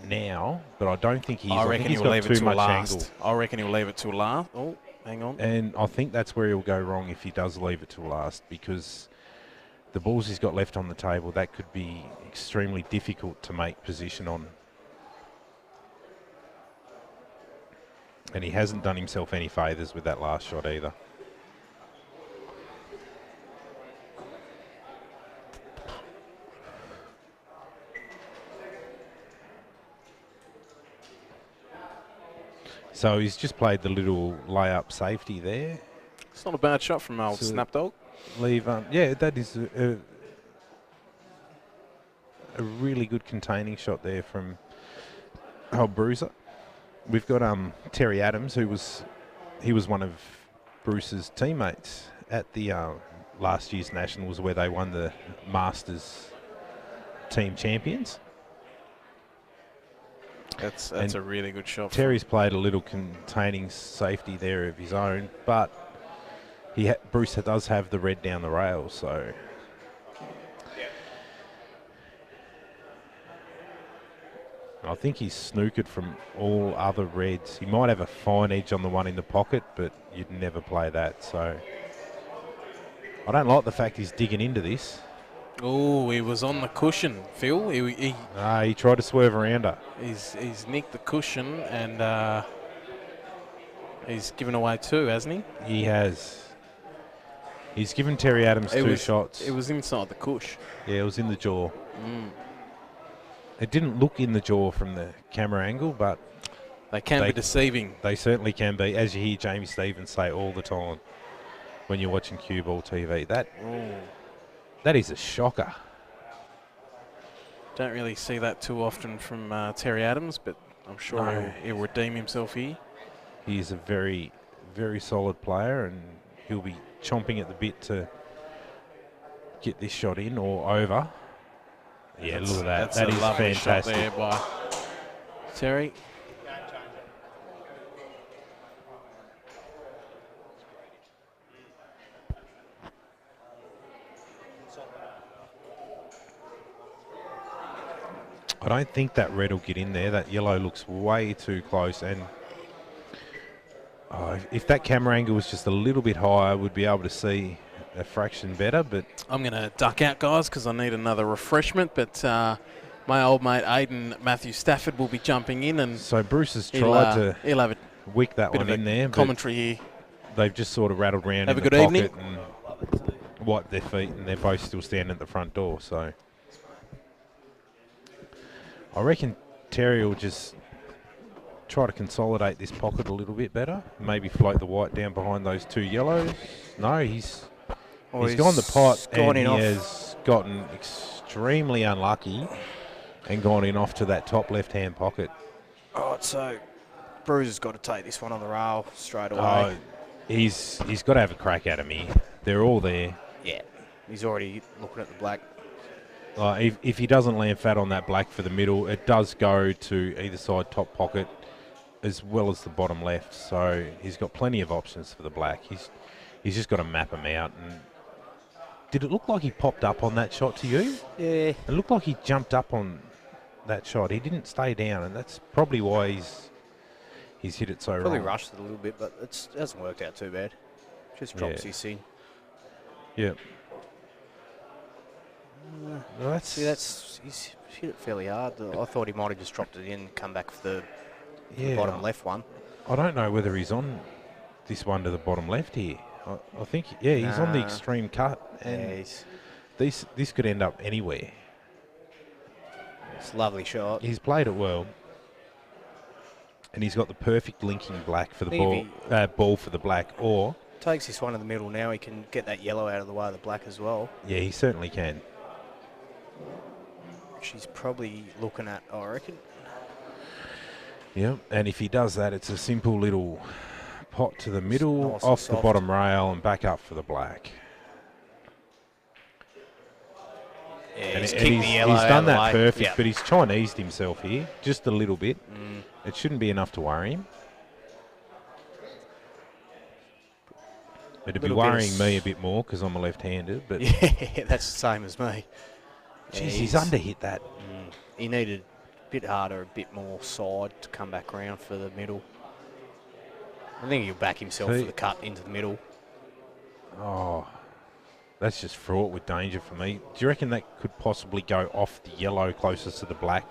now, but I don't think he is. I I reckon think he's he'll got leave it too till much last. angle. I reckon he'll leave it till last. Oh, hang on. And I think that's where he'll go wrong if he does leave it till last, because the balls he's got left on the table, that could be extremely difficult to make position on. And he hasn't done himself any favours with that last shot either. So he's just played the little layup safety there. It's not a bad shot from old So Snapdog. Leave, yeah, that is a really good containing shot there from old Bruiser. We've got Terry Adams, he was one of Bruce's teammates at the last year's Nationals where they won the Masters team champions. That's And a really good shot. Terry's played a little containing safety there of his own, but Bruce does have the red down the rail, so. I think he's snookered from all other reds. He might have a fine edge on the one in the pocket, but you'd never play that, so. I don't like the fact he's digging into this. Oh, he was on the cushion, Phil. He tried to swerve around her. he's nicked the cushion and he's given away 2, hasn't he? He has. He's given Terry Adams 2 shots. It was inside the cush. Yeah, it was in the jaw. It didn't look in the jaw from the camera angle, but They can be deceiving. they certainly can be, as you hear Jamie Stevens say all the time when you're watching cue ball TV. That is a shocker. Don't really see that too often from Terry Adams, but I'm sure No. he'll redeem himself here. He is a very, very solid player, and he'll be chomping at the bit to get this shot in or over. Yeah, look at that. That's That a is lovely fantastic. shot there by Terry. I don't think that red will get in there. That yellow looks way too close, and if that camera angle was just a little bit higher, we'd be able to see a fraction better. But I'm going to duck out, guys, because I need another refreshment. But my old mate Aidan Matthew Stafford will be jumping in, and so Bruce has he'll tried to have a wick that bit one of in there. But commentary here. they've just sort of rattled around Have in a the good evening. pocket and wiped their feet, and they're both still standing at the front door. So I reckon Terry will just try to consolidate this pocket a little bit better. Maybe float the white down behind those 2 yellows. No, he's gone the pot, and he has gotten extremely unlucky and gone in off to that top left-hand pocket. Oh, so Bruiser's got to take this one on the rail straight away. Oh, he's got to have a crack at him here. They're all there. Yeah, he's already looking at the black. If he doesn't land fat on that black for the middle, it does go to either side top pocket as well as the bottom left. So he's got plenty of options for the black. He's just got to map them out. And did it look like he popped up on that shot to you? Yeah. It looked like he jumped up on that shot. He didn't stay down, and that's probably why he's hit it so Probably wrong. rushed it a little bit, but it hasn't worked out too bad. Just drops this in. Yeah. Well, He's hit it fairly hard. I thought he might have just dropped it in, come back for the yeah. bottom left one. I don't know whether he's on this one to the bottom left here. I think, yeah, he's on the Nah. extreme cut, and Yeah, this could end up anywhere. it's a lovely shot. He's played it well, and he's got the perfect linking black for the Think ball for the black. Or Takes this one in the middle now. He can get that yellow out of the way of the black as well. yeah, he certainly can. She's probably looking at, I reckon. Yeah, and if he does that, it's a simple little pot to the middle, nice and off the soft. bottom rail, and back up for the black. Yeah, And he's it- kicked and the yellow he's out done of the that way. perfect, Yeah. but he's Chinesed himself here just a little bit. It shouldn't be enough to worry him. It'd be Little bit of worrying me a bit more because I'm a left-handed, but Yeah, that's the same as me. geez, Yeah, he's underhit that. He needed a bit harder, a bit more side to come back around for the middle. I think he'll back himself See- for the cut into the middle. Oh, that's just fraught with danger for me. Do you reckon that could possibly go off the yellow closest to the black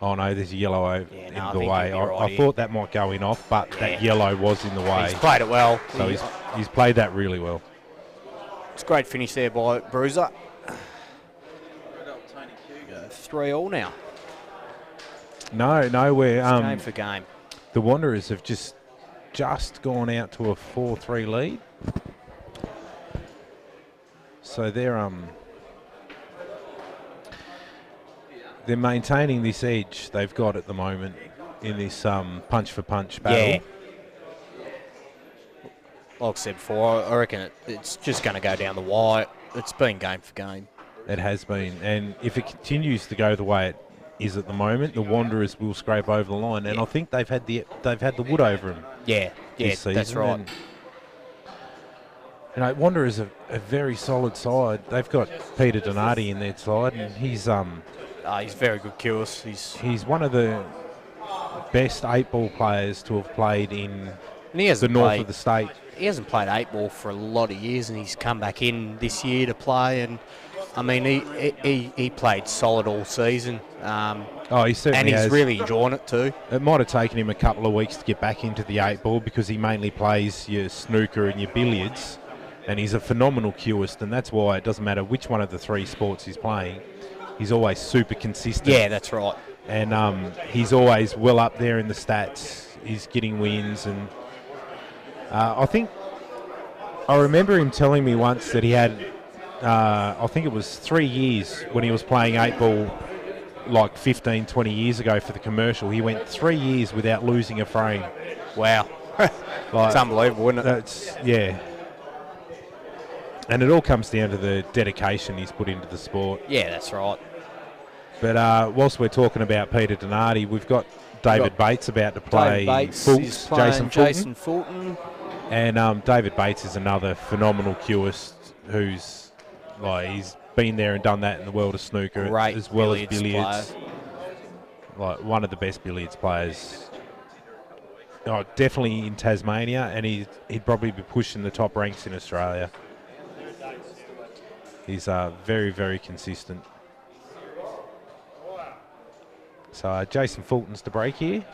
Oh no, there's a yellow Yeah, in no, I the think way. you'd be right I here. thought that might go in off, but that Yeah. yellow was in the way. He's played it well. So he's played that really well. It's a great finish there by Bruiser. 3-3 now. No, we're Game for game. the Wanderers have just gone out to a 4-3 lead. So they're maintaining this edge they've got at the moment in this punch for punch battle. Yeah. Like I said before, I reckon it's just going to go down the wire. It's been game for game. It has been, and if it continues to go the way it is at the moment, the Wanderers will scrape over the line, and I think they've had the wood over them. Yeah, this season, that's right. And, you know, Wanderers are a very solid side. They've got Peter Donati in their side, and he's very good, Kyrgios. he's one of the best 8-ball players to have played in And he the hasn't north played, of the state. He hasn't played 8-ball for a lot of years, and he's come back in this year to play. And I mean, he played solid all season. Oh, he certainly and he's has. really enjoying it too. It might have taken him a couple of weeks to get back into the 8-ball because he mainly plays your snooker and your billiards, and he's a phenomenal cueist, and that's why it doesn't matter which one of the three sports he's playing, he's always super consistent. Yeah, that's right. And he's always well up there in the stats. He's getting wins, and I remember him telling me once that he had, I think it was 3 years when he was playing 8-ball like 15, 20 years ago for the commercial. He went 3 years without losing a frame. Wow. It's unbelievable, isn't it? That's, yeah. And it all comes down to the dedication he's put into the sport. Yeah, that's right. But whilst we're talking about Peter Donati, we've got David Bates about to play David Bates Fultz, is playing Jason Fulton. And David Bates is another phenomenal cueist who's he's been there and done that in the world of snooker Great as well as billiards billiards. Like one of the best billiards players. Oh, definitely in Tasmania, and he'd probably be pushing the top ranks in Australia. He's very, very consistent. So Jason Fulton's to break here.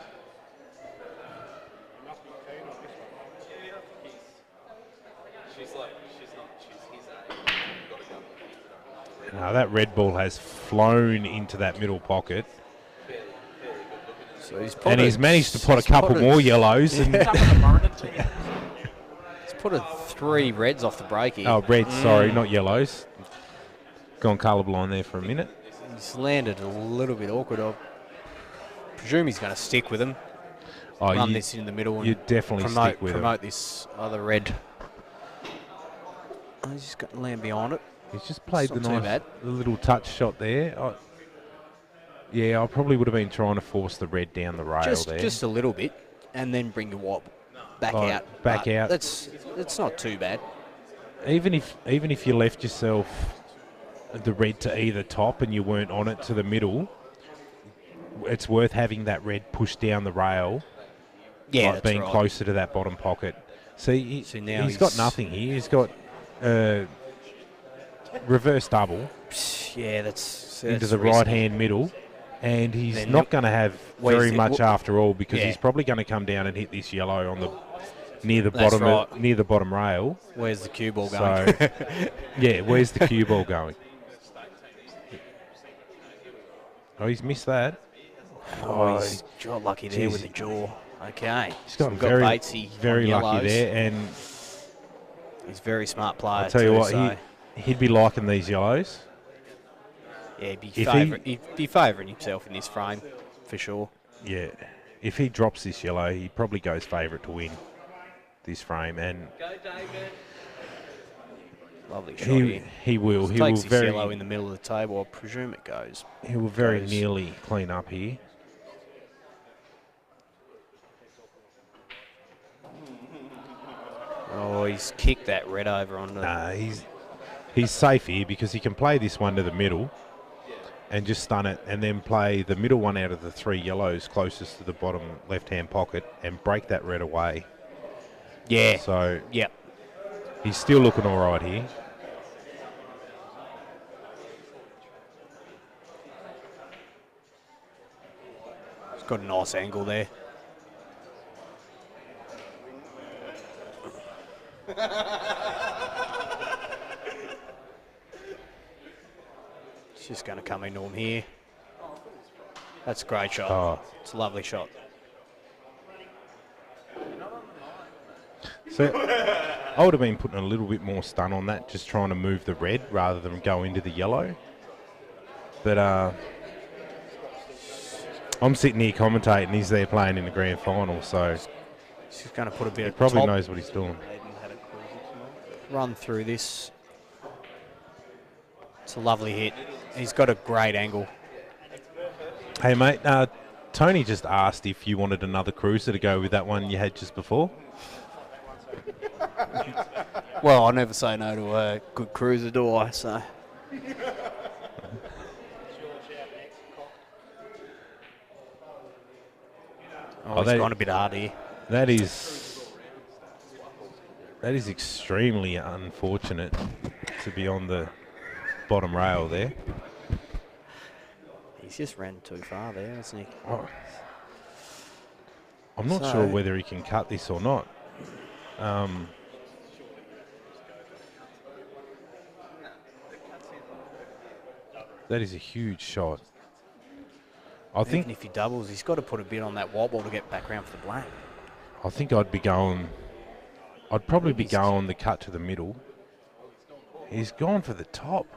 Now that red ball has flown into that middle pocket. So He's managed to put a couple more yellows. And He's put 3 reds off the break here. oh, reds, sorry, not yellows. Gone colourblind there for a minute. He's landed a little bit awkward. I presume he's going to stick with him. Oh, Run this in the middle you and definitely stick with him. promote this other red. Oh, he's just got to land behind it. He's just played It's the not too nice bad. little touch shot there. Yeah, I probably would have been trying to force the red down the rail there. Just a little bit, and then bring your wop back Oh, out. back But out. That's not too bad. Even if you left yourself the red to either top and you weren't on it to the middle, it's worth having that red pushed down the rail. Yeah, like that's being right. closer to that bottom pocket. See, now he's got nothing here. He's got reverse double Yeah, that's into the reason. right hand middle, and he's Then not going to have where's very the- much after all because Yeah. he's probably going to come down and hit this yellow on the near the That's bottom right. near the bottom rail. Where's the cue ball going? So yeah, where's the cue ball going? Oh, he's missed that. He's got lucky there Jeez. with the jaw. Okay. He's got We've very, Batesy very on lucky yellows. there, and He's a very smart player. I'll tell you too, what, so he'd be liking these yellows. yeah, he'd be favouring himself in this frame for sure. Yeah, if he drops this yellow, he probably goes favourite to win this frame, and Lovely shot here. he will. He Takes will this very yellow in the middle of the table. I presume it goes. he will very goes. nearly clean up here. Oh, he's kicked that red over on the. Nah, he's safe here because he can play this one to the middle and just stun it, and then play the middle one out of the 3 yellows closest to the bottom left-hand pocket and break that red away. Yeah. So Yep. he's still looking all right here. got a nice angle there. It's just going to come into him here. That's a great shot. Oh. It's a lovely shot. So I would have been putting a little bit more stun on that, just trying to move the red rather than go into the yellow. But I'm sitting here commentating. He's there playing in the grand final, so He's just going to put a bit he of probably top knows what he's doing. run through this. It's a lovely hit. He's got a great angle. Hey, mate, Tony just asked if you wanted another cruiser to go with that one you had just before. Well, I never say no to a good cruiser, do I? So. Oh, he's gone a bit hard here. That is extremely unfortunate to be on the bottom rail there. He's just ran too far there, hasn't he? Oh. I'm not sure whether he can cut this or not. That is a huge shot. Even if he doubles, he's got to put a bit on that white ball to get back around for the black. I think I'd probably be going the cut to the middle. He's gone for the top.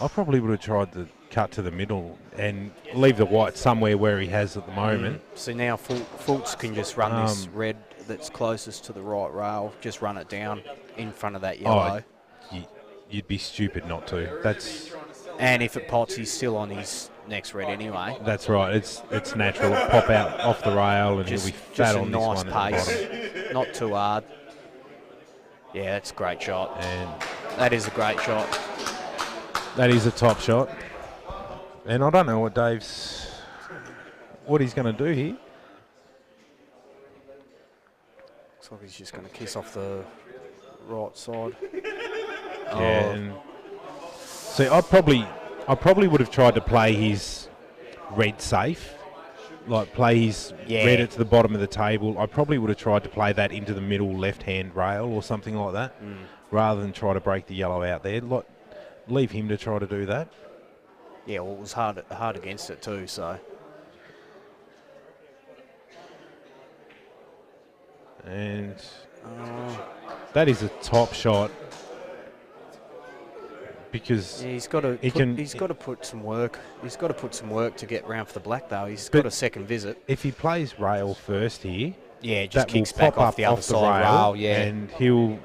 I probably would have tried the cut to the middle and leave the white somewhere where he has at the moment. So now Fultz can just run this red that's closest to the right rail, just run it down in front of that yellow. You'd be stupid not to. And if it pots, he's still on his next red anyway. That's right. It's natural. It'll pop out off the rail and he'll be fat on nice this one pace, at the bottom. not too hard. Yeah, that's a great shot. And that is a great shot. that is a top shot. And I don't know what he's going to do here. Looks like he's just going to kiss off the right side. Yeah. And see, I probably would have tried to play his red safe, like play his red at the bottom of the table. I probably would have tried to play that into the middle left-hand rail or something like that, rather than try to break the yellow out there. Leave him to try to do that. Yeah, well, it was hard against it too, so. And that is a top shot. Because he's got to put some work. He's got to put some work to get round for the black though. He's got a second visit. If he plays rail first here, it just kicks back off the other side rail, and he'll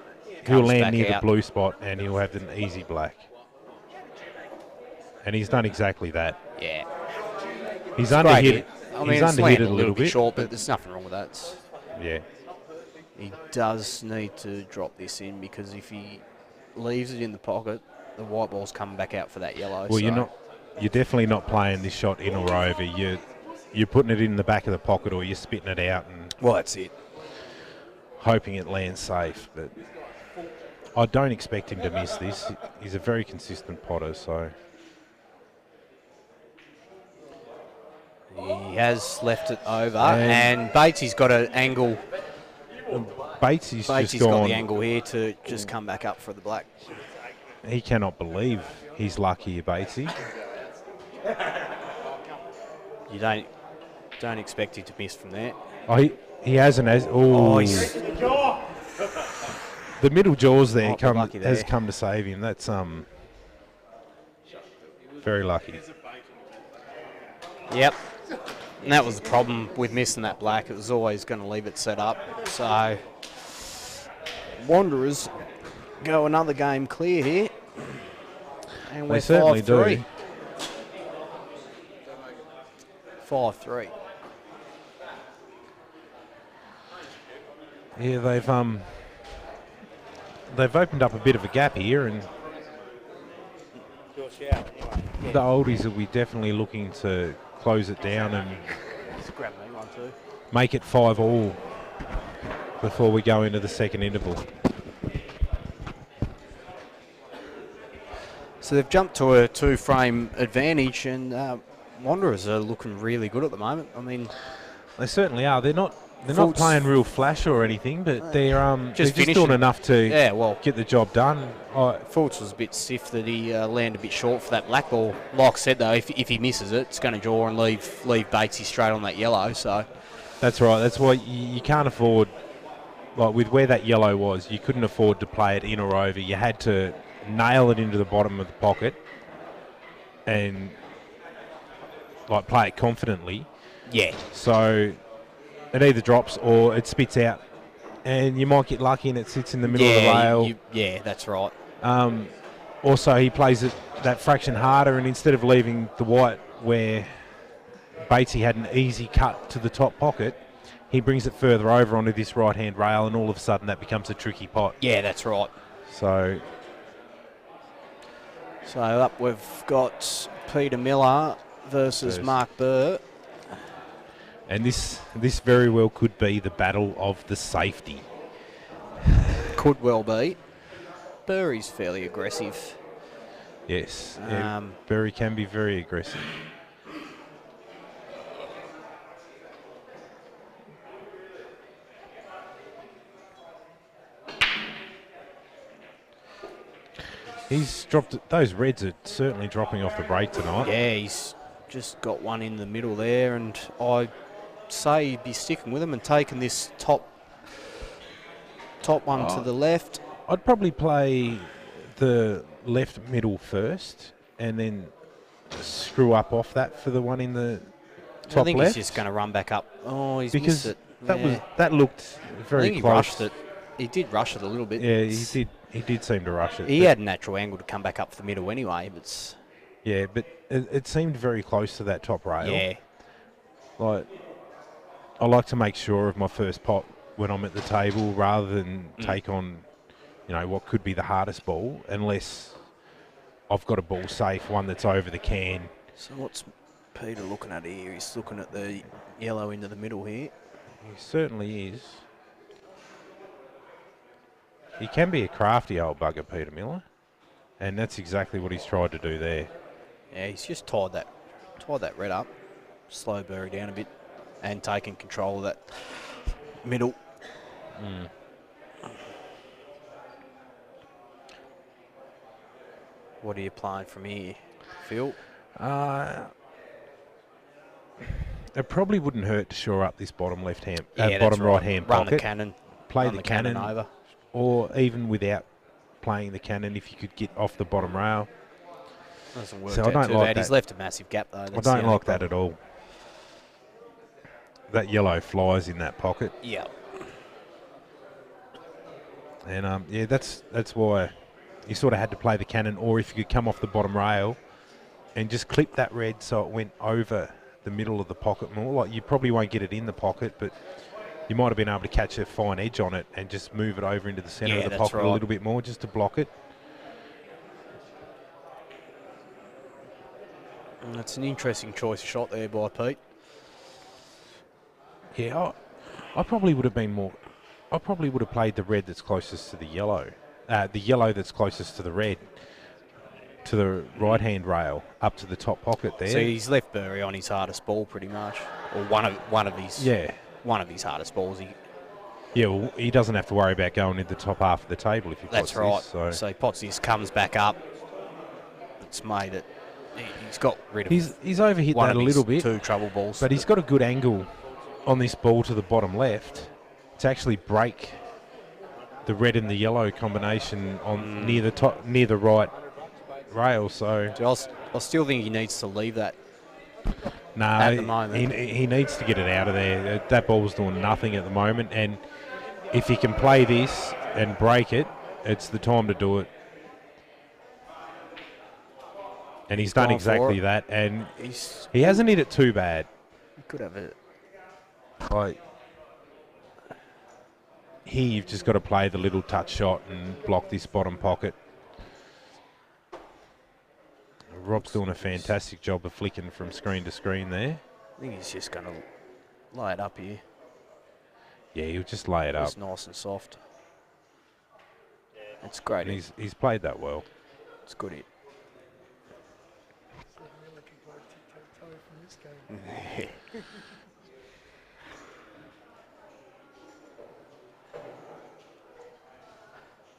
land near the blue spot and he'll have an easy black. And he's done exactly that. Yeah. He's underhit. He's underhit it a little bit short, but there's nothing wrong with that. Yeah. He does need to drop this in because if he leaves it in the pocket, the white ball's coming back out for that yellow. Well, you're definitely not playing this shot in or over. You're putting it in the back of the pocket or you're spitting it out and that's it. Hoping it lands safe. But I don't expect him to miss this. He's a very consistent potter, so. He has left it over, and Batesy's got an angle. Batesy's just got the angle here to just come back up for the black. He cannot believe he's lucky, Batesy. You don't expect him to miss from there. Oh, he hasn't. The middle jaws there has come to save him. That's very lucky. Yep. And that was the problem with missing that black. It was always going to leave it set up. So Wanderers go another game clear here. And we're 5-3. 5-3. Yeah, they've opened up a bit of a gap here, and the Oldies will be definitely looking to close it down and make it 5-all before we go into the second interval. So they've jumped to a 2-frame advantage, and Wanderers are looking really good at the moment. I mean, They certainly are. They're not Fultz- playing real flash or anything, but they're just doing finishing. enough to Yeah, well, get the job done. Fultz was a bit stiff that he landed a bit short for that black ball. Like I said, though, if he misses it, it's going to draw and leave Batesy straight on that yellow. So That's right. That's why you can't afford, like with where that yellow was, you couldn't afford to play it in or over. You had to nail it into the bottom of the pocket and like play it confidently. yeah, So it either drops or it spits out, and you might get lucky and it sits in the middle of the rail. yeah, that's right. Also, he plays it that fraction harder, and instead of leaving the white where Batesy had an easy cut to the top pocket, he brings it further over onto this right-hand rail, and all of a sudden that becomes a tricky pot. Yeah, that's right. So up we've got Peter Miller versus Mark Burr. and this very well could be the battle of the safety. Could well be. Burry's fairly aggressive. Yes, Berry can be very aggressive. He's dropped it. Those reds are certainly dropping off the break tonight. Yeah, he's just got one in the middle there, and I'd say he'd be sticking with him and taking this top one to the left. I'd probably play the left middle first and then screw up off that for the one in the top left. I think he's just going to run back up. Oh, he's missed it. That looked very I think close. He rushed it. He did rush it a little bit. Yeah, he did seem to rush it. He had a natural angle to come back up the middle anyway. But yeah, but it seemed very close to that top rail. Yeah. Like, I like to make sure of my first pot when I'm at the table rather than take on, what could be the hardest ball, unless I've got a ball safe, one that's over the can. So what's Peter looking at here? He's looking at the yellow into the middle here. He certainly is. He can be a crafty old bugger, Peter Miller, and that's exactly what he's tried to do there. Yeah, he's just tied that red up, slow Burry down a bit, and taking control of that middle. What are you playing from here, Phil? It probably wouldn't hurt to shore up this bottom left-hand, Yeah, bottom that's right. right-hand Run pocket. the cannon. Play Run the cannon over. Or even without playing the cannon, if you could get off the bottom rail. Doesn't work So I out don't too like bad. that. He's left a massive gap though. I That's don't the only like that at all. That yellow flies in that pocket. Yeah. And that's why you sort of had to play the cannon, or if you could come off the bottom rail and just clip that red so it went over the middle of the pocket more. Like, you probably won't get it in the pocket, but you might have been able to catch a fine edge on it and just move it over into the centre of the pocket a little bit more just to block it. That's an interesting choice of shot there by Pete. Yeah, I probably would have been more. I probably would have played the red that's closest to the yellow that's closest to the red, to the right-hand rail, up to the top pocket there. So he's left Burry on his hardest ball pretty much, or one of his hardest balls. Well, he doesn't have to worry about going into the top half of the table if he pots That's right. this. So he pots this, comes back up. It's made it. He's got rid of. He's overhit one that a of his little bit. Two trouble balls, but he's got a good angle on this ball to the bottom left to actually break the red and the yellow combination on near the right rail. So I still think he needs to leave that. No, at the moment. he needs to get it out of there. That ball's doing nothing at the moment, and if he can play this and break it, it's the time to do it. And he's done exactly that, and he hasn't hit it too bad. He could have it. Like, here you've just got to play the little touch shot and block this bottom pocket. Rob's doing a fantastic job of flicking from screen to screen there. I think he's just going to lay it up here. Yeah, he'll just lay it up. It's nice and soft. It's great. And he's played that well. It's good hit.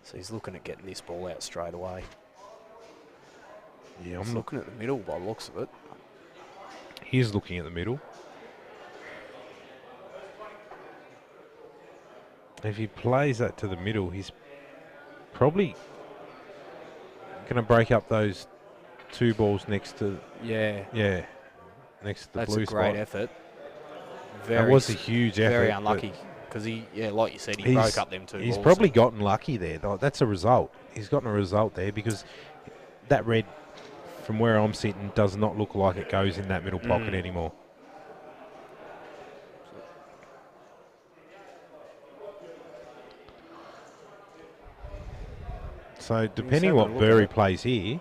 So he's looking at getting this ball out straight away. Yeah, He's I'm looking at the middle by the looks of it. He's looking at the middle. If he plays that to the middle, he's probably going to break up those 2 balls next to, Yeah. next to the That's blue a great spot. effort. That was a huge effort. Very but unlucky because he, like you said, he broke up them 2 balls. He's probably gotten lucky there. That's a result. He's gotten a result there because that red, from where I'm sitting, does not look like it goes in that middle pocket anymore. So depending what Burry plays here,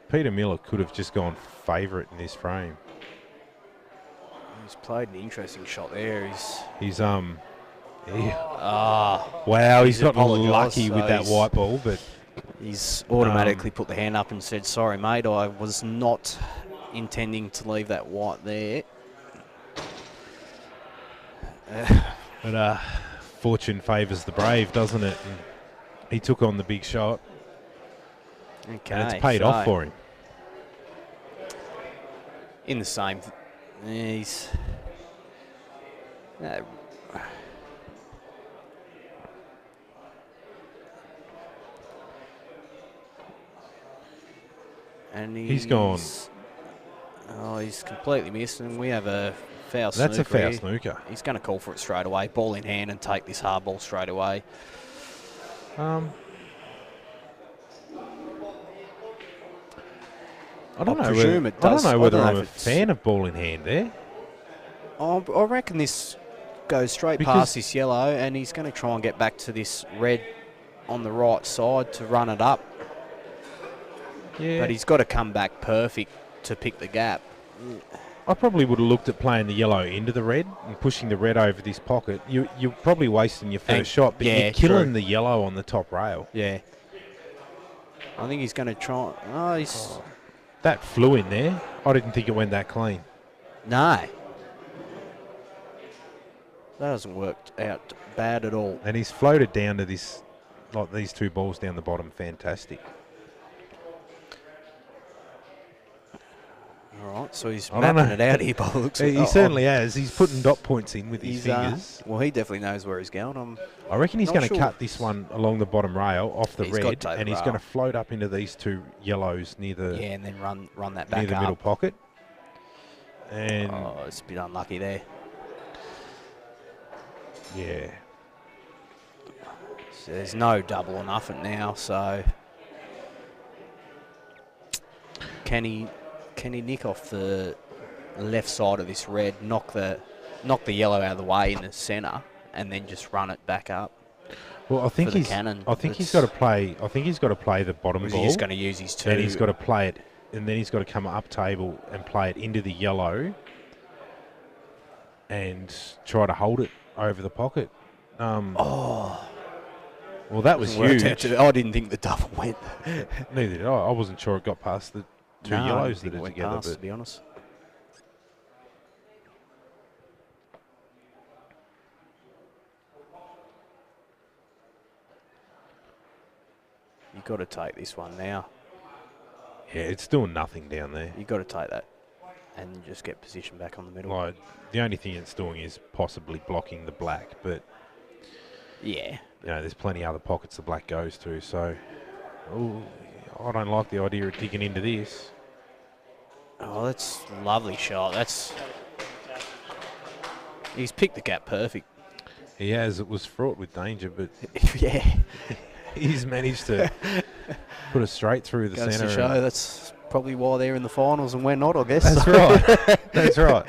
Peter Miller could have just gone favourite in this frame. He's played an interesting shot there. Wow, He's he's gotten apologised, lucky so with that he's- white ball, but He's automatically put the hand up and said, "Sorry, mate, I was not intending to leave that white there." but fortune favours the brave, doesn't it? And he took on the big shot, Okay, and it's paid off for him. In the same, he's. And He's gone. Oh, he's completely missed, and we have a foul snooker. That's a foul here. snooker. He's going to call for it straight away, ball in hand, and take this hard ball straight away. I don't know. presume it I don't does. know I whether don't know I'm a if it's- fan of ball in hand there. I reckon this goes straight Because- past this yellow, and he's going to try and get back to this red on the right side to run it up. Yeah, But he's got to come back perfect to pick the gap. I probably would have looked at playing the yellow into the red and pushing the red over this pocket. You're probably wasting your first And- shot, but yeah, you're killing true. the yellow on the top rail. Yeah. I think he's going to try. Oh, he's. That flew in there. I didn't think it went that clean. No. That hasn't worked out bad at all. And he's floated down to this, like these 2 balls down the bottom. Fantastic. All right, so he's I don't mapping know. it out here by the looks of it. He certainly has. He's putting dot points in with his He's, fingers. well, he definitely knows where he's going. I reckon he's not going to sure. cut this one along the bottom rail off the He's got red, to take and the he's rail. going to float up into these 2 yellows near the Yeah, and then run that near back the up. middle pocket. And Oh, it's a bit unlucky there. yeah, So there's no double or nothing now, so can he nick off the left side of this red, knock the yellow out of the way in the centre, and then just run it back up? well, I think For the he's. cannon, I think he's got to play. I think he's got to play the bottom Or is ball. he just going to use his 2? Then he's got to play it, and then he's got to come up table and play it into the yellow, and try to hold it over the pocket. Well, that was Worked huge. out I didn't think the double went. Neither did I. I wasn't sure it got past the 2 No, I didn't yellows think that it are went together. past, But to be honest. You've got to take this one now. yeah, it's doing nothing down there. You've got to take that and just get position back on the middle. Like, the only thing it's doing is possibly blocking the black, but Yeah. you know, there's plenty other pockets the black goes to. So, I don't like the idea of digging into this. Oh, that's a lovely shot. He's picked the gap perfect. He has. It was fraught with danger, but Yeah. he's managed to put it straight through the Goes centre. to show and- that's probably why they're in the finals and we're not, I guess. That's right. That's right.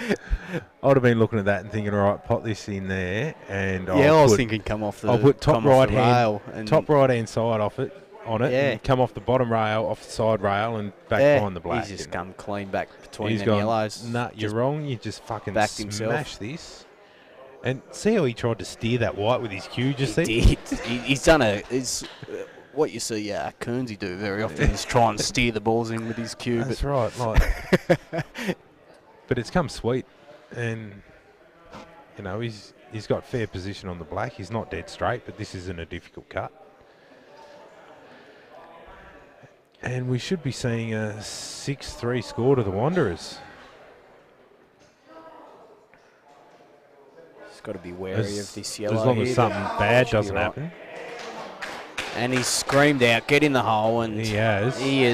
I'd have been looking at that and thinking, all right, pop this in there, and Yeah, I was put, thinking come off the I'll put top come off right the hand, rail and top right hand side on it, Yeah. and come off the bottom rail, off the side rail, and back yeah, behind the black. He's just And come clean back between he's them gone, yellows. nah, you're Just wrong. You just fucking backed smash himself. this. And see how he tried to steer that white with his cue just then? He did. He's done what you see Kearnsey do very often is try and steer the balls in with his cue. That's right. Like, But it's come sweet, and he's got fair position on the black. He's not dead straight, but this isn't a difficult cut. And we should be seeing a 6-3 score to the Wanderers. He's got to be wary of this yellow. As long as here, something bad should be doesn't right. happen. And he's screamed out, get in the hole, and He has. He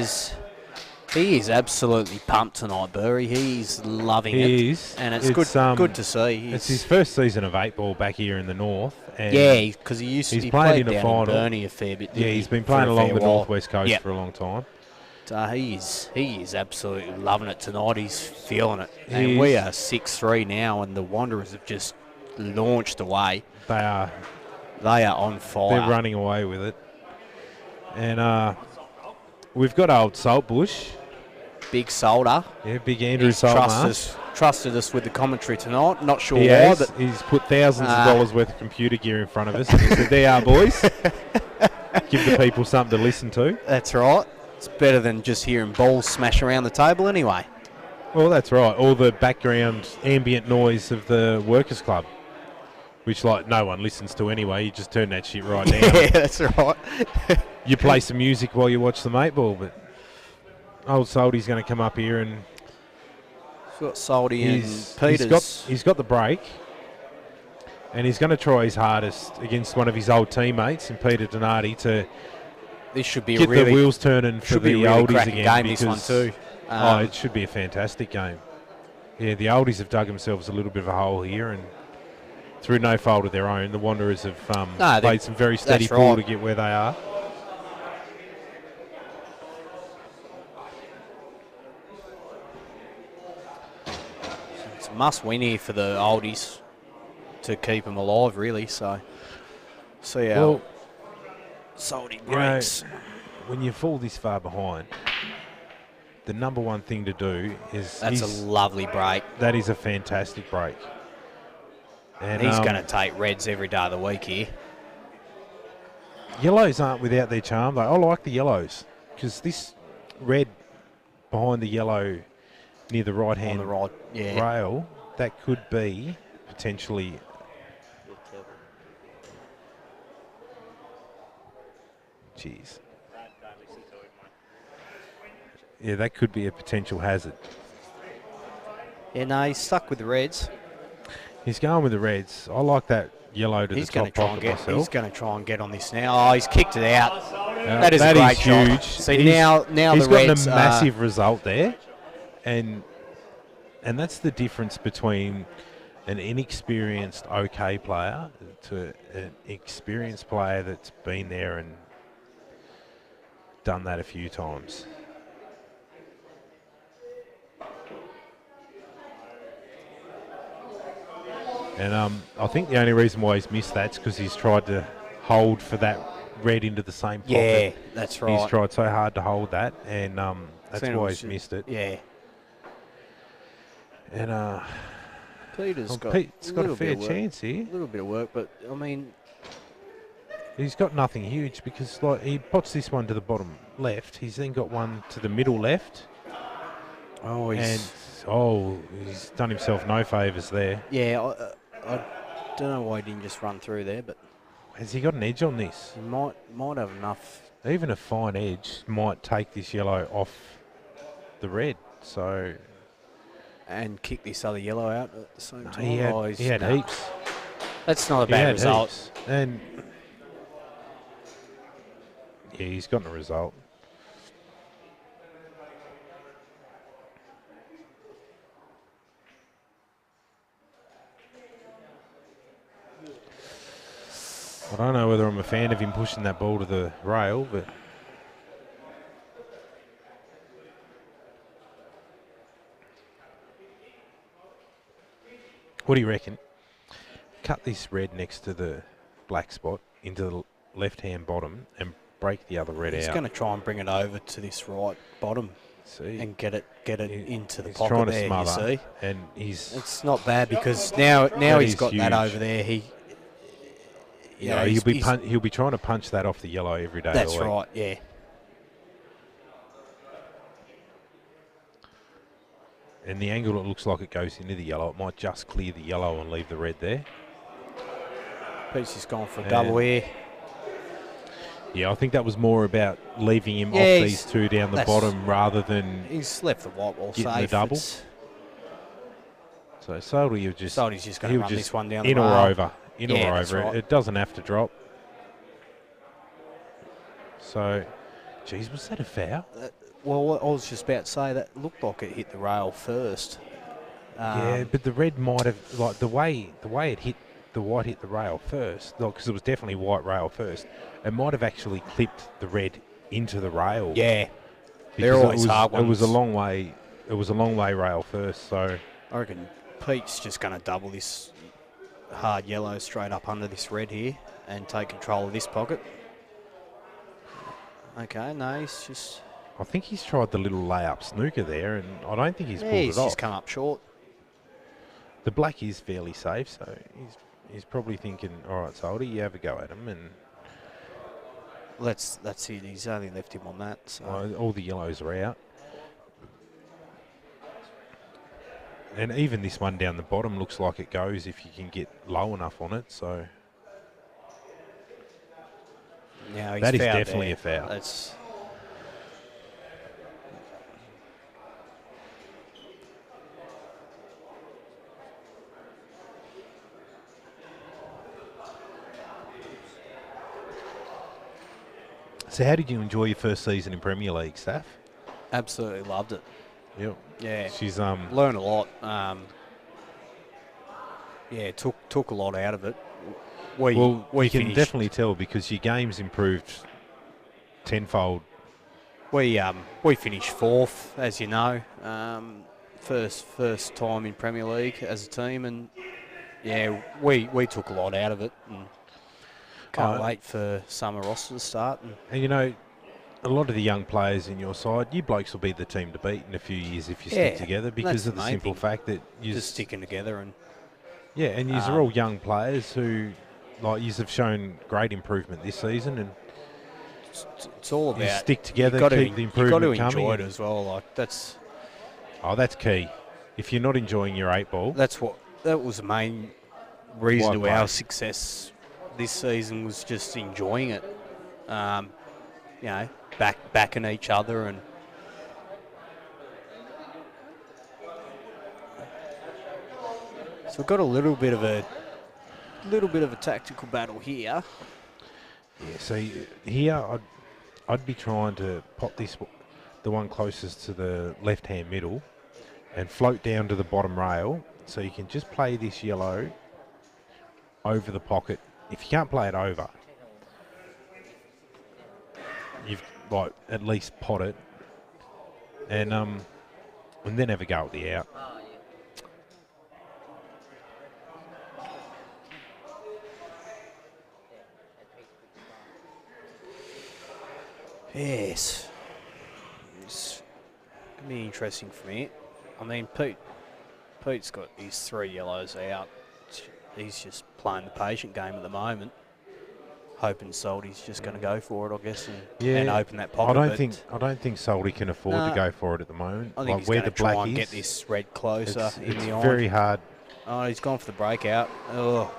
is absolutely pumped tonight, Burry. He's loving it. He is. And it's good to see. It's his first season of 8-ball back here in the north. And yeah, because he played played in a down final. in Burney a fair bit. Yeah, didn't he's he, been for playing a along fair the while. northwest coast Yep. for a long time. So he is absolutely loving it tonight. He's feeling it. He And we is. are 6-3 now, and the Wanderers have just launched away. They are. They are on fire. They're running away with it. And we've got old Saltbush. Big solder. Yeah, big Andrew He's Saltbush. trusted us with the commentary tonight. Not sure He why, has. but He's put thousands of dollars worth of computer gear in front of us. And he said, there you are, boys. Give the people something to listen to. that's right. It's better than just hearing balls smash around the table anyway. Well, that's right. All the background ambient noise of the Workers' Club, which no one listens to anyway. You just turn that shit right down. Yeah, that's right. You play some music while you watch the 8-ball, but old Salty's going to come up here and We've got Salty and Peters. he's got the break, and he's going to try his hardest against one of his old teammates in Peter Donati to This should be get a really the wheels turning for should the be a really Oldies cracking again. game. This one too. It should be a fantastic game. Yeah, the Oldies have dug themselves a little bit of a hole here, and through no fault of their own, the Wanderers have played some very steady that's ball right. to get where they are. It's a must-win here for the Oldies to keep them alive, really. So, see how Well, Salty you know, breaks. when you fall this far behind, the number one thing to do is That's a lovely break. that is a fantastic break. And He's going to take reds every day of the week here. Yellows aren't without their charm, though. I like the yellows because this red behind the yellow near the On right-hand the right, yeah. rail, that could be potentially. Jeez. Yeah, that could be a potential hazard. Yeah, no, he's stuck with the reds. He's going with the reds. I like that yellow to He's the going top to try and pocket get. myself. He's going to try and get on this now. Oh, he's kicked it out. That is a that great is shot. huge. See He's- now he's the gotten reds a massive result there, and that's the difference between an inexperienced OK player to an experienced player that's been there and done that a few times. And I think the only reason why he's missed that's because he's tried to hold for that red into the same pocket. Yeah, that's right. He's tried so hard to hold that, and that's Seen it why was he's missed it. Yeah. And Peter's got Pete's got a little fair bit of work. chance here. A little bit of work, but I mean, He's got nothing huge because he pots this one to the bottom left. He's then got one to the middle left, oh, and he's done himself no favours there. yeah. I don't know why he didn't just run through there, but Has he got an edge on this? he might have enough. Even a fine edge might take this yellow off the red. So And kick this other yellow out at the same time. he had, Oh, he had no. heaps. That's not a He bad had result. heaps. And yeah, he's gotten a result. I don't know whether I'm a fan of him pushing that ball to the rail, but what do you reckon? Cut this red next to the black spot into the left-hand bottom and break the other red He's out. going to try and bring it over to this right bottom See, and get it into the he's pocket trying to there. smother, You see, and he's it's not bad because now he's is got that huge. over there. you know he'll be trying to punch that off the yellow every day. That's of the week. right. Yeah. And the angle, it looks like it goes into the yellow. It might just clear the yellow and leave the red there. Pete's just gone for a double here. Yeah, I think that was more about leaving him Yeah, off these two down the bottom rather than he's left the white ball getting safe. the double. It's- So Soldy, you just Soldy's just going to he'll run just this one down the in rail. or over, in Yeah, or that's over. right. It doesn't have to drop. So, geez, was that a foul? Well, I was just about to say that looked like it hit the rail first. Yeah, but the red might have, like the way it hit, the white hit the rail first, because it was definitely white rail first. It might have actually clipped the red into the rail. Yeah, because they're always hard it was a ones. long way. It was a long way rail first. So I reckon Pete's just going to double this hard yellow straight up under this red here and take control of this pocket. Okay, no, he's just... I think he's tried the little layup snooker there, and I don't think he's pulled he's it off. just come up short. The black is fairly safe, so he's probably thinking, all right, Soldy, you have a go at him, and That's it. He's only left him on that. So. all the yellows are out. And even this one down the bottom looks like it goes if you can get low enough on it. So Yeah, he's that is fouled definitely there. a foul. That's So how did you enjoy your first season in Premier League, Steph? absolutely loved it. Yep. Yeah, She's learned a lot. Yeah, took a lot out of it. We you can finished, definitely tell because your game's improved tenfold. we finished fourth, as you know. First time in Premier League as a team, and yeah, we took a lot out of it, and can't wait for summer roster to start. And you know, a lot of the young players in your side, you blokes will be the team to beat in a few years if you stick Yeah, together because that's of the the main simple thing. fact that you Just sticking together, and yeah, and yous are all young players who, like, yous have shown great improvement this season, and it's all you about stick together, You've got keep the improvement to coming. enjoy it as well. Like that's key. If you're not enjoying your 8-ball, that was the main reason Why to our play? success this season was just enjoying it. You know, backing each other, and so we've got a little bit of a tactical battle here. yeah. So here, I'd be trying to pop this, the one closest to the left-hand middle, and float down to the bottom rail, so you can just play this yellow over the pocket. If you can't play it over, you've like at least pot it, and then have a go at the out. Yes. It's going to be interesting for me. I mean, Pete's got his 3 yellows out. He's just playing the patient game at the moment. Hoping Soldy's just going to go for it, I guess, and open that pocket. I don't think Soldy can afford to go for it at the moment. I think Like he's where going the to try black and is, get this red closer it's in the eye. very hard. Oh, he's gone for the breakout. Oh,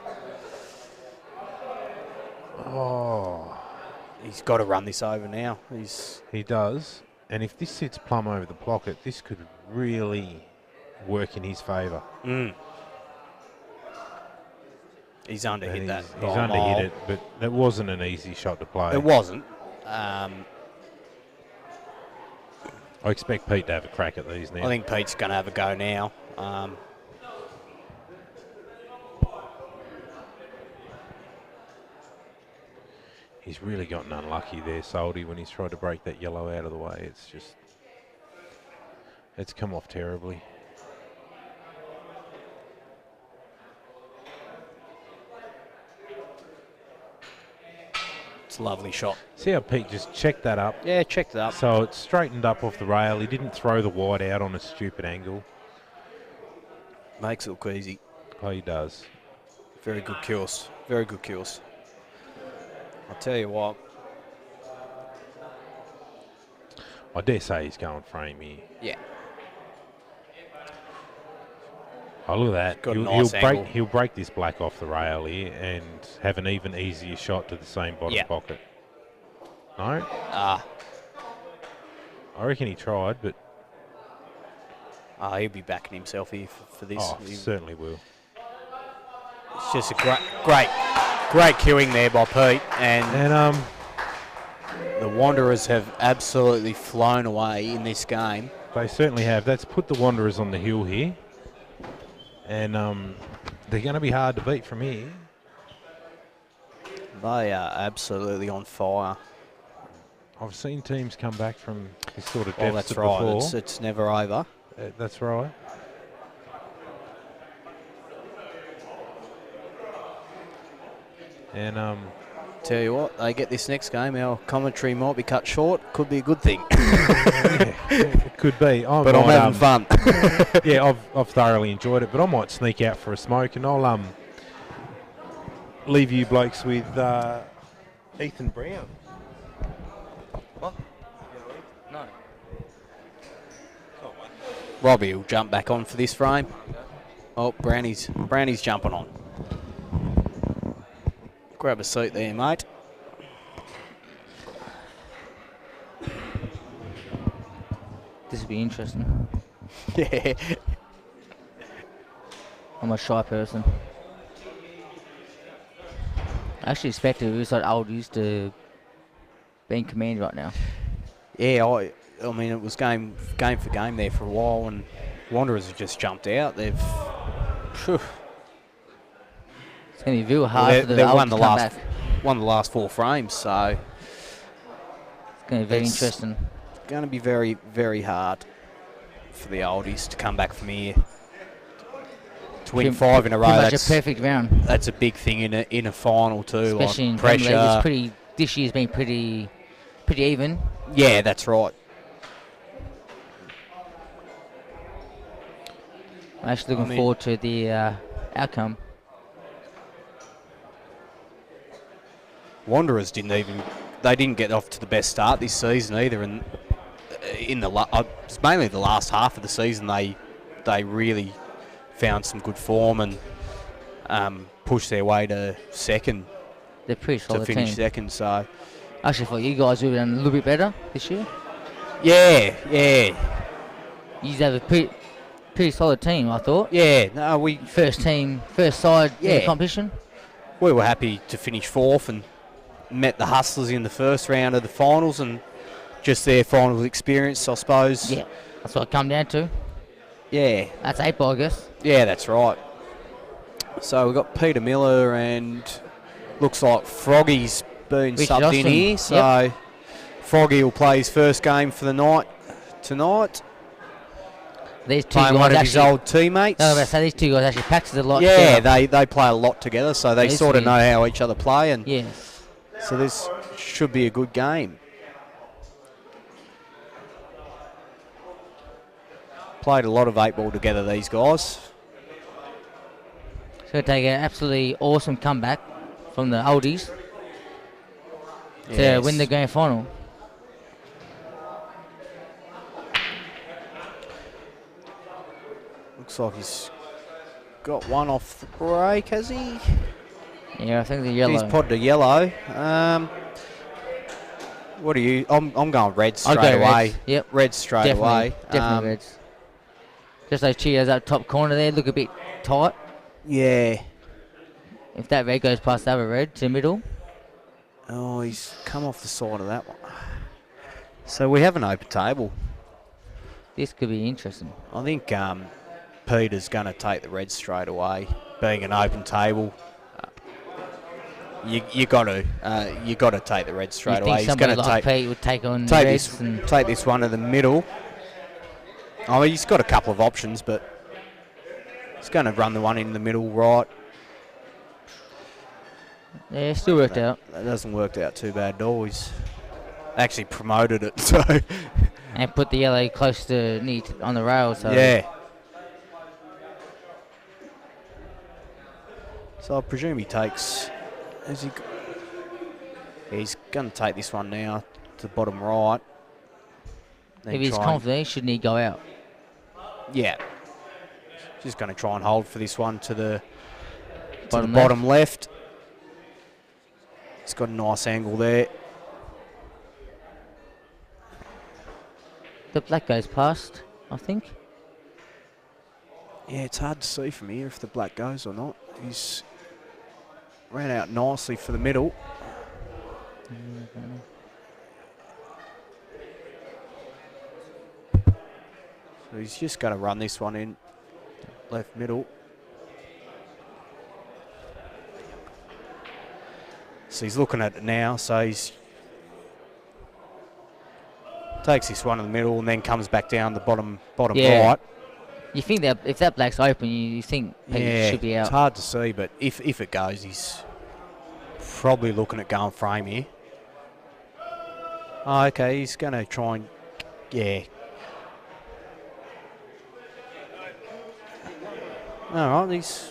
Oh, he's got to run this over now. he does. And if this sits plumb over the pocket, this could really work in his favour. He's underhit And that. he's underhit it, but that wasn't an easy shot to play. It wasn't. I expect Pete to have a crack at these now. I think Pete's going to have a go now. He's really gotten unlucky there, Soldy, when he's tried to break that yellow out of the way. It's just, it's come off terribly. It's a lovely shot. See how Pete just checked that up? Yeah, checked it up. So it straightened up off the rail. He didn't throw the wide out on a stupid angle. Makes it look easy. Oh, he does. Very good kills. Very good kills. I'll tell you what. I dare say he's going frame here. Yeah. Oh, look at that. Got a nice angle. He'll break this black off the rail here and have an even easier shot to the same bottom pocket. No? Ah. I reckon he tried, but... Oh, he'll be backing himself here for this. Oh, certainly will. It's just a great queuing there by Pete. And the Wanderers have absolutely flown away in this game. They certainly have. That's put the Wanderers on the hill here. And they're going to be hard to beat from here. They are absolutely on fire. I've seen teams come back from this sort of Well, deficit that's right. before. It's never over. That's right. And tell you what, they get this next game, our commentary might be cut short. Could be a good thing. It could be. But I'm having fun. Yeah, I've thoroughly enjoyed it, but I might sneak out for a smoke and I'll leave you blokes with Ethan Brown. What? No. Robbie will jump back on for this frame. Oh, Brownie's jumping on. Grab a seat there, mate. This will be interesting. Yeah. I'm a shy person. I actually expected Riverside Oldies to be in command right now. Yeah, I mean, it was game for game there for a while, and Wanderers have just jumped out. They've... Phew. It's going to be real hard for the Oldies won the last 4 frames, so... It's going to be very interesting. It's going to be very, very hard for the Oldies to come back from here. To win 5 in a row, that's a perfect round. That's a big thing in a final too. Especially like in pressure. Premier League, this year's been pretty even. Yeah, that's right. I'm actually looking forward to the outcome. Wanderers didn't get off to the best start this season either, and it's mainly the last half of the season they really found some good form and pushed their way to second. They're pretty solid to finish team. second. So I actually thought you guys would have done a little bit better this year. Yeah. You have a pretty solid team, I thought. Yeah, no, first side in the competition. We were happy to finish 4th and met the Hustlers in the first round of the finals, and just their final experience, I suppose. Yeah, that's what it come down to. Yeah. That's 8 ball, I guess. Yeah, that's right. So we've got Peter Miller, and looks like Froggy's been subbed in here. So Froggy will play his first game for the night tonight. These two playing guys one of his old teammates. I was about to say, these two guys actually practice a lot. Yeah, together. they play a lot together, so they sort of know how each other play, and yes. So this should be a good game. Played a lot of 8 ball together, these guys. It's going to take an absolutely awesome comeback from the Oldies to win the grand final. Looks like he's got one off the break, has he? Yeah, I think the yellow. He's potted a yellow. What are you? I'm going red straight away. Reds. Yep. Red straight away. Definitely reds. Just those cheers up top corner there look a bit tight. Yeah. If that red goes past the other red to the middle. Oh, he's come off the side of that one. So we have an open table. This could be interesting. I think Peter's going to take the red straight away. Being an open table, you got to take the red straight away. He's going to Pete would take on take reds this one to the middle. I mean, he's got a couple of options, but he's going to run the one in the middle right. Yeah, still worked out. That doesn't work out too bad at all. He's actually promoted it, so. And put the yellow close to on the rail. So yeah. So I presume he takes. He's going to take this one now to the bottom right. If he's confident, shouldn't he go out? Yeah. Just going to try and hold for this one to the Bottom bottom left. It's got a nice angle there. The black goes past, I think. Yeah, it's hard to see from here if the black goes or not. He's ran out nicely for the middle. So he's just got to run this one in left middle. So he's looking at it now, so he's takes this one in the middle and then comes back down the bottom Yeah. right. You think that if that black's open, you think Pete should be out. It's hard to see, but if it goes, he's probably looking at going frame here. Oh, okay, he's going to try and, yeah. All right,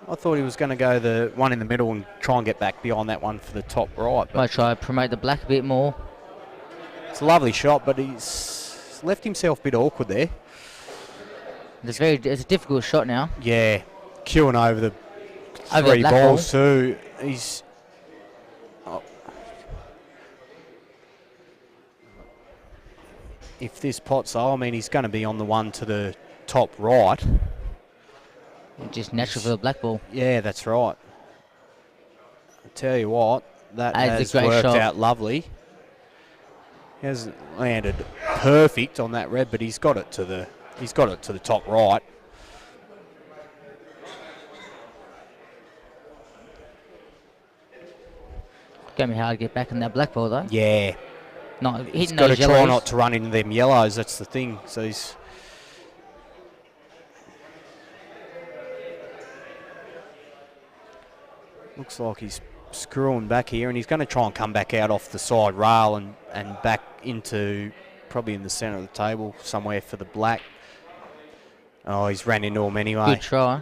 I thought he was going to go the one in the middle and try and get back beyond that one for the top right. But Might try to promote the black a bit more. it's a lovely shot, but he's left himself a bit awkward there. It's a difficult shot now. Yeah, queuing over the Over the three black balls too. He's if this pot's I mean, he's going to be on the one to the top right. Just natural for the black ball. Yeah, that's right. I tell you what, that That is has a great worked shot. out lovely. He hasn't landed perfect on that red, but he's got it to the top right. Gonna be hard to get back in that black ball though. Yeah, Not he's hitting got to those try yellows. not to run into them yellows. That's the thing. So he's looks like he's screwing back here, and he's going to try and come back out off the side rail and back into probably in the centre of the table somewhere for the black. Oh, he's ran into him anyway. Good try.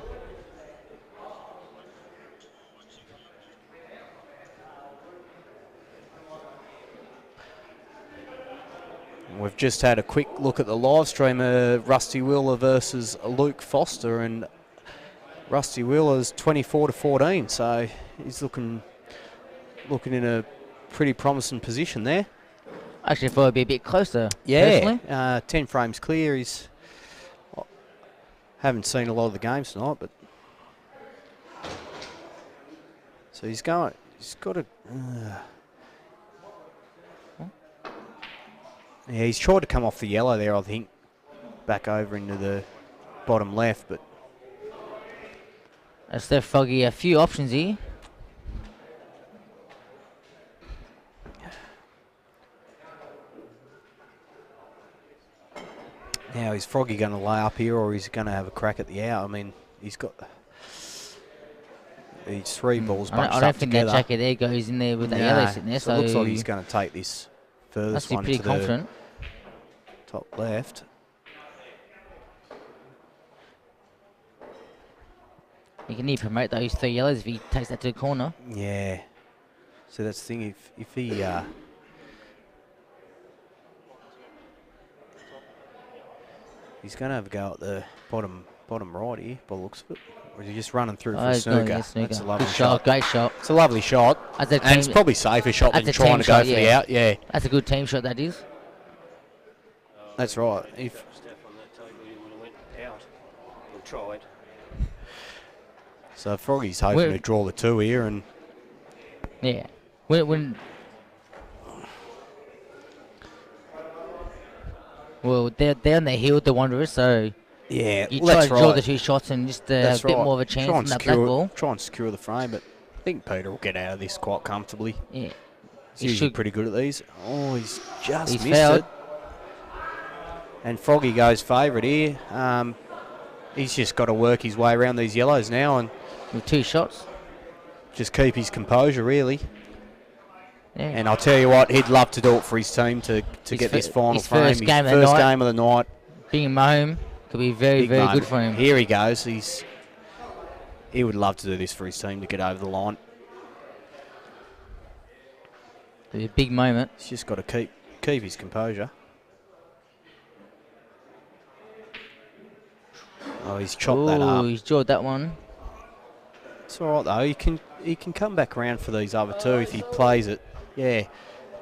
We've just had a quick look at the live stream of Rusty Wheeler versus Luke Foster, and Rusty Wheeler's 24-14, so he's looking in a pretty promising position there. Actually, I thought it'd be a bit closer. Yeah, Personally. 10 frames clear. Haven't seen a lot of the games tonight, but so he's got a. Yeah, he's tried to come off the yellow there, I think, back over into the bottom left, but That's left Froggy a few options here. now is Froggy going to lay up here, or is he going to have a crack at the out? I mean, he's got these three balls bunched I don't up think together. that jacket there goes in there with that yellow sitting there. So it looks like he's going to take this furthest must be one pretty to confident. the top left. You can need to promote those three yellows if he takes that to the corner. Yeah. So that's the thing. If he he's going to have a go at the bottom right here, by the looks of it. Or is he just running through for a He's going snooker? to snooker. That's a lovely Good shot. Great shot. It's a lovely shot. That's a And it's team- probably safer shot than that's a trying team to go shot, for the yeah. out. Yeah, That's a good team shot, that is. that's right. If Step on that table, you would have went out or tried. so, Froggy's hoping Where- to draw the two here, and Yeah. When well, they're on their heel, the Wanderers, so yeah, you try that's to draw right. the two shots and just have That's a bit right. more of a chance Try on and that black ball. Try and secure the frame, but I think Peter will get out of this quite comfortably. Yeah. He's He usually should- pretty good at these. Oh, he's just He's missed fouled. it. And Froggy goes favourite here. He's just got to work his way around these yellows now and With two shots. just keep his composure, really. Yeah. And I'll tell you what, he'd love to do it for his team to get this final his frame. first game of the first night. game of the night. Bringing him home could be very, Big very moment. good for him. Here he goes. He would love to do this for his team to get over the line. It'll be a big moment. He's just got to keep his composure. Oh, he's chopped that up. He's jawed that one. It's all right, though. He can come back around for these other two if he plays it. Yeah,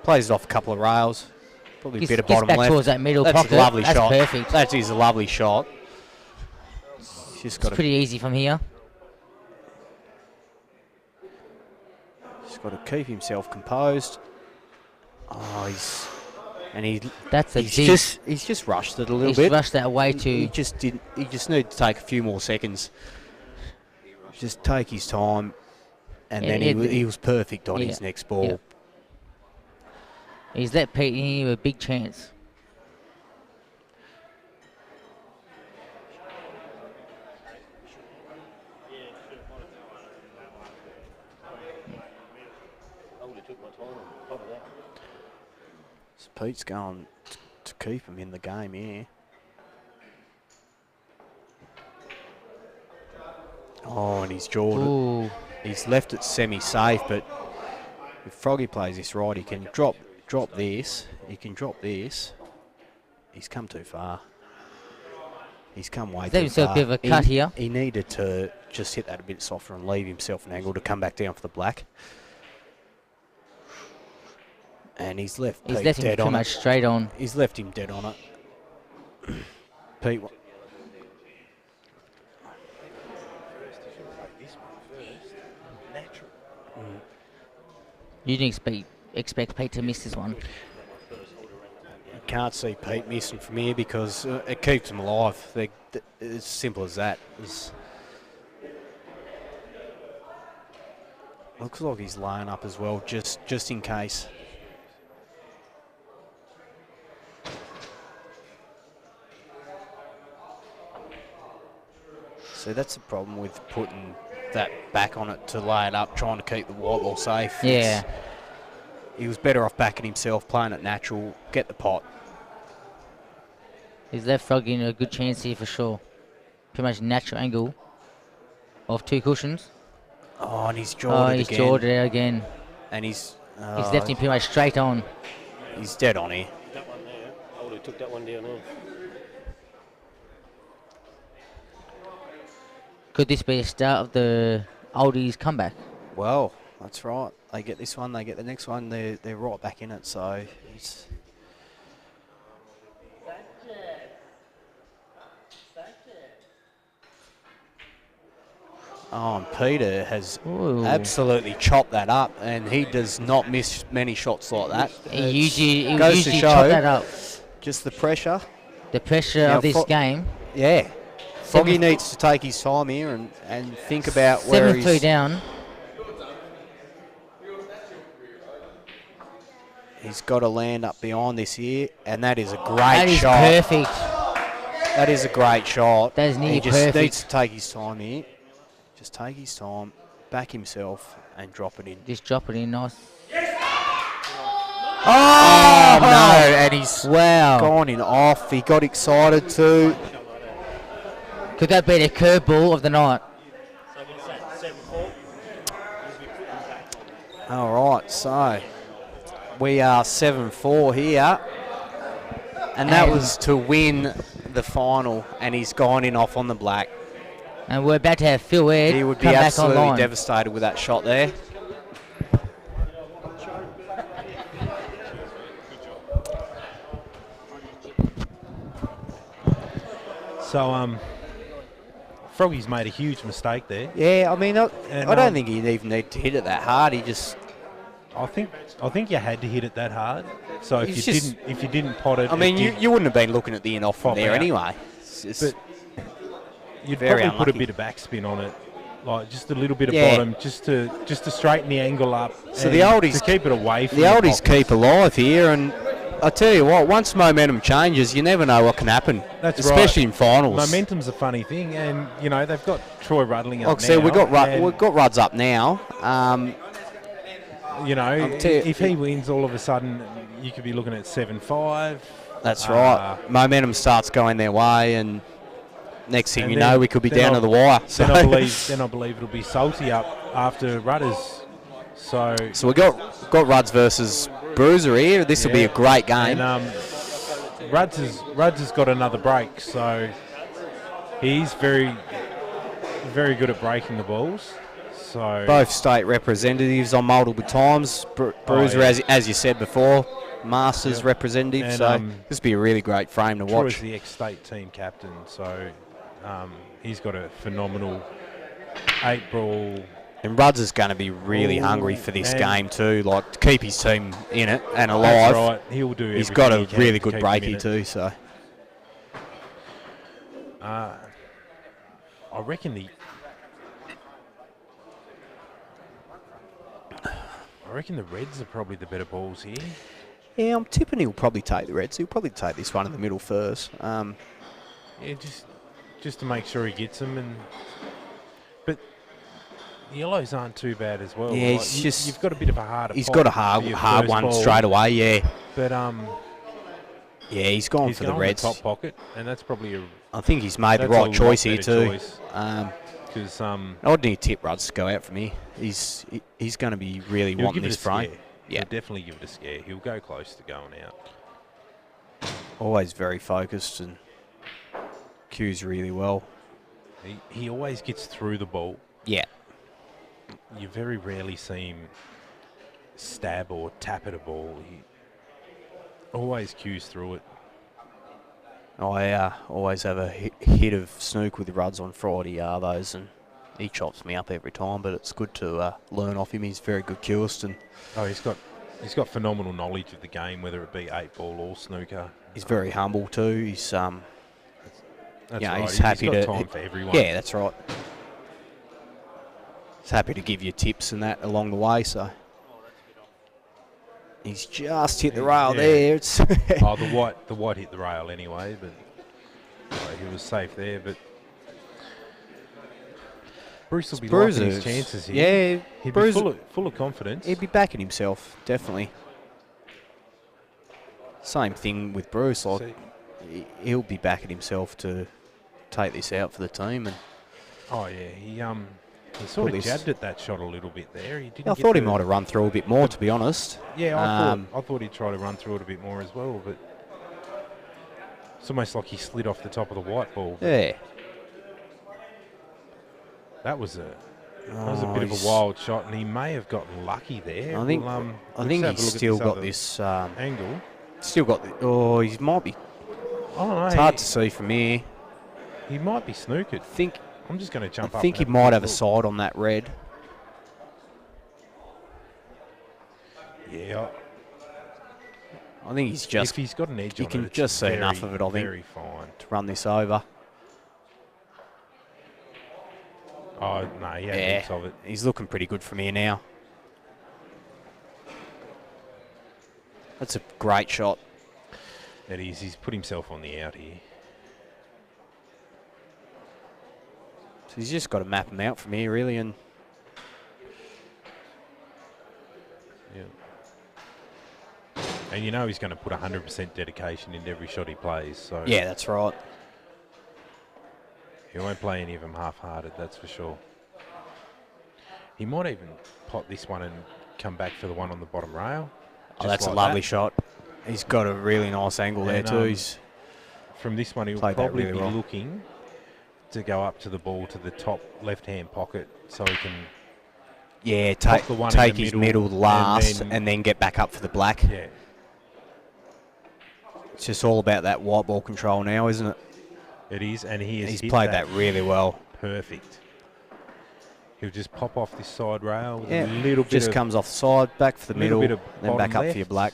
plays it off a couple of rails. Probably a bit of bottom back left. towards that middle That's pocket. a lovely That's shot. perfect. That is a lovely shot. He's just got It's pretty easy from here. to keep himself composed. Oh, That's a he's deep. just rushed it a little He's bit. rushed that way too. He just needed to take a few more seconds. Just take his time, and then he was perfect on his next ball. Yeah. He's let Pete in a big chance. So Pete's going to keep him in the game here. Oh, and he's jawed it. He's left it semi-safe, but if Froggy plays this right, he can drop this. He can drop this. He's come too far. He's come way too Himself far. a bit of a cut here. He needed to just hit that a bit softer and leave himself an angle to come back down for the black. And he's left Pete left him dead pretty on much it. straight on. He's left him dead on it. Pete. You didn't expect Pete to miss this one. You can't see Pete missing from here because it keeps him alive. It's as simple as that. Looks like he's laying up as well, just in case. So that's the problem with putting that back on it to lay it up, trying to keep the white ball safe. Yeah. He was better off backing himself, playing it natural, get the pot. He's left Froggy in a good chance here for sure. Pretty much natural angle of two cushions. Oh, and he's jawed it he's again. jawed it out again. And he's left him pretty much straight on. He's dead on here. That one there. Oldie took that one down there. Could this be the start of the Oldies comeback? Well, that's right. They get this one, they get the next one. They're right back in it. So it's. Oh, and Peter has absolutely chopped that up, and he does not miss many shots like that. He usually goes to show chop that up. Just the pressure. The pressure of this game. Yeah. Froggy needs to take his time here and think about where he's... 7-3 down. He's got to land up behind this here, and that is a great That is shot. perfect. That is a great shot. That is nearly He just perfect. needs to take his time here. Just take his time, back himself, and drop it in. Just drop it in nice. Oh, no, and he's Wow. gone in off. He got excited too. Could that be the curveball of the night? All right, so we are 7-4 here. And that was to win the final, and he's gone in off on the black. And we're about to have Phil Ed He would be come back absolutely online. devastated with that shot there. So, Froggy's made a huge mistake there. Yeah, I mean, I And, don't think he'd even need to hit it that hard. He just... I think you had to hit it that hard. So if He's you just- didn't pot it, I mean, it you wouldn't have been looking at the in-off from Pop there out. anyway. It's just, But you'd very probably put a unlucky. bit of backspin on it, like just a little bit of Yeah. bottom, just to straighten the angle up. So and the Oldies- to keep it away from the your Oldies pockets. keep alive here, and I tell you what, once momentum changes, you never know what can happen. That's especially right. in finals. Momentum's a funny thing, and you know they've got Troy Ruddling up Like I said, now, we've got Ruds up now. You know, I'll tell you- if he wins, all of a sudden you could be looking at 7-5. That's right. Momentum starts going their way, and next thing you know, we could be down to the wire. So Then I believe it'll be Salty up after Rudders. So we got Ruds versus Bruiser here. This will be a great game. And Ruds has got another break, so He's very, very good at breaking the balls. So Both state representatives on multiple times. Bruiser, yeah. as you said before, Masters Yep. representative. And, So this will be a really great frame to Troy's watch. the ex-state team captain, so he's got a phenomenal 8-ball. And Rudds is going to be really hungry for this and- game too, like to keep his team in it and alive. That's right. He'll do. He's everything got a he can really to good keep them in breakie it. too. So I reckon the Reds are probably the better balls here. yeah, I'm tipping he'll probably take the Reds. He'll probably take this one in the middle first. Yeah, just to make sure he gets them, but the yellows aren't too bad as well. Yeah, Like, it's just you've got a bit of a harder. He's pot got a for your hard first one ball, straight away. Yeah, But yeah, he's gone he's for the going Reds. top pocket, and that's probably I think he's made the that's a right lot choice here better too. choice. Because I'd need tip Rudds to go out for me. He's going to be really he'll wanting give it this a frame. scare. Yeah, He'll definitely give it a scare. He'll go close to going out. always very focused and cues really well. He always gets through the ball. Yeah, You very rarely see him stab or tap at a ball. He always cues through it. I always have a hit of snook with Rudds on Friday, those, and he chops me up every time. But it's good to learn off him. He's very good cueist, and Oh, he's got phenomenal knowledge of the game, whether it be 8-ball or snooker. he's very humble too. He's That's yeah, right. he's happy got to time for everyone. Yeah, that's right. He's happy to give you tips and that along the way. So he's just hit the rail Yeah. there. It's Oh, the white hit the rail anyway, but he was safe there. But Bruce will be liking his Bruiser's- chances here. Yeah, He'd Bruiser- be full of confidence. he'd be backing himself, definitely. Same thing with Bruce. Like So- he'll be backing himself to take this out for the team. And Oh yeah, he sort of this- jabbed at that shot a little bit there. He didn't. I get thought he the- might have run through a bit more, to be honest. Yeah, Um, I thought he'd try to run through it a bit more as well, but it's almost like he slid off the top of the white ball. Yeah. That was a bit of he's- a wild shot, and he may have gotten lucky there. I think We'll, I think let's have a he's look at still this got other this. angle. Still got the. Oh, he might be. I don't know. It's hard to see from here. He might be snookered. I'm just going to jump I up. think he and might quick have a look. side on that red. Yeah. I think he's just If he's got an edge you on can it, it's just see very, enough of it, I think. Very fine. to run this over. Oh no, yeah, Yeah, heaps of it. he's looking pretty good from here now. That's a great shot. It is. He's put himself on the out here. So he's just got to map him out from here, really, and Yeah. And you know he's going to put 100% dedication into every shot he plays. So yeah, that's right. he won't play any of them half-hearted. That's for sure. He might even pot this one and come back for the one on the bottom rail. Oh, just that's like a lovely that. shot. He's got a really nice angle there And, too. He's From this one, he'll Played that probably really be well. looking to go up to the ball to the top left-hand pocket so he can. yeah, Pop the one in take the his middle middle last and and then- then get back up for the black. Yeah. It's just all about that white ball control now, isn't it? It is, and he has He's hit played that really well. perfect. He'll just pop off this side rail with Yeah, a little bit just of. comes off the side, back for the little middle, bit of then back bottom up for your left. black.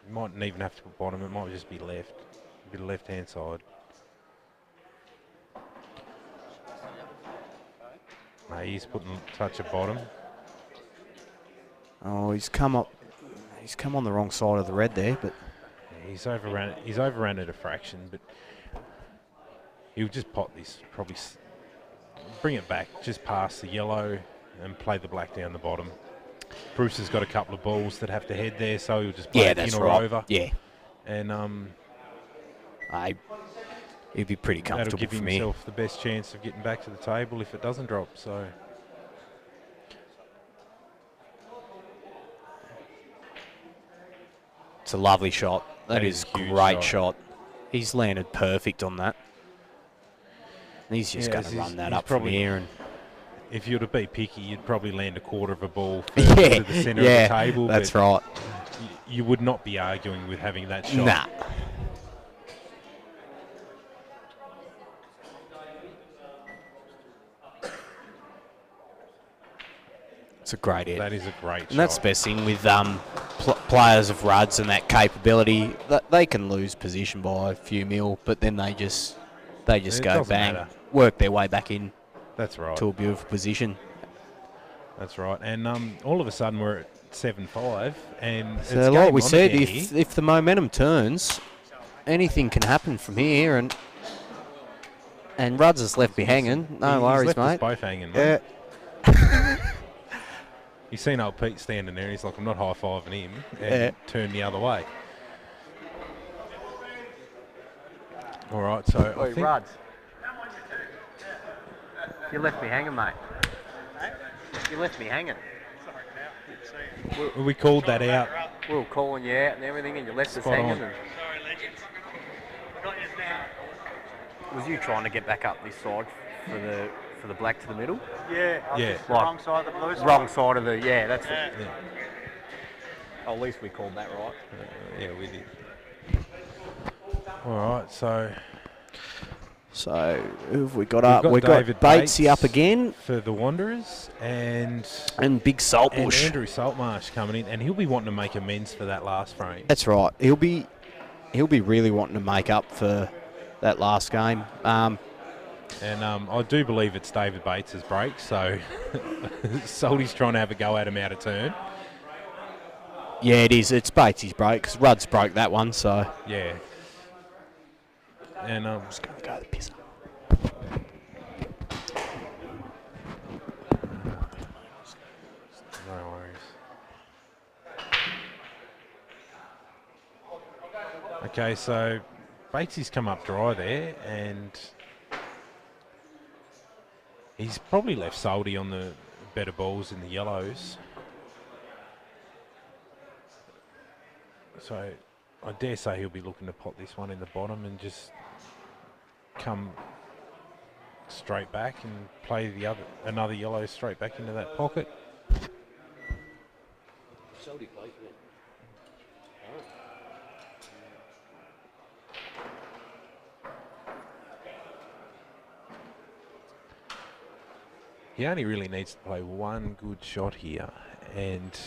You mightn't even have to put bottom. It might just be left. A bit of left-hand side. No, he's putting a touch of bottom. Oh, he's come up. He's come on the wrong side of the red there, but Yeah, he's overrun at a fraction, but he'll just pot this. Probably bring it back just past the yellow and play the black down the bottom. Bruce has got a couple of balls that have to head there, so he'll just play yeah, it that's in or right. over. Yeah, And he'd be pretty that'll comfortable give for me. himself the best chance of getting back to the table if it doesn't drop. So It's a lovely shot. That that is is a huge great shot. shot. He's landed perfect on that. And he's just going to run that he's up from here. And if you were to be picky, you'd probably land a quarter of a ball further to the centre of the table. That's right. You would not be arguing with having that shot. Nah. It's a great hit. That is a great shot. And that's the best thing with players of Rudd's and that capability. They can lose position by a few mil, but then they just go bang, work their way back in. That's right. To a beautiful position. That's right. And all of a sudden we're at 7-5, and so like we said, if the momentum turns, anything can happen from here. And Rudd's is left me hanging. No worries, left mate. us both hanging, mate. He's seen old Pete standing there. He's like, I'm not high-fiving him, and turned the other way. All right, so I think Ruds, you left me hanging, mate. You left me hanging. we called that out. We were calling you out and everything, and you left us hanging. Sorry, legends. Was you trying to get back up this side for the black to the middle? Yeah. Like Wrong side of the blue side. Wrong side of the that's it. Yeah. Oh, at least we called that right. Yeah, we did. All right, so who have we got up? We've got Batesy up again for the Wanderers, and Big Saltbush. And Andrew Saltmarsh coming in, and he'll be wanting to make amends for that last frame. That's right. He'll be really wanting to make up for that last game. And I do believe it's David Bates's break, so Salty's trying to have a go at him out of turn. Yeah, it is. It's Batesy's break because Rudd's broke that one, so. Yeah. And I'm just going to go to the pisser. No worries. Okay, so Batesy's come up dry there, and he's probably left Salty on the better balls in the yellows. So I dare say he'll be looking to pot this one in the bottom and just come straight back and play another yellow straight back into that pocket. He only really needs to play one good shot here, and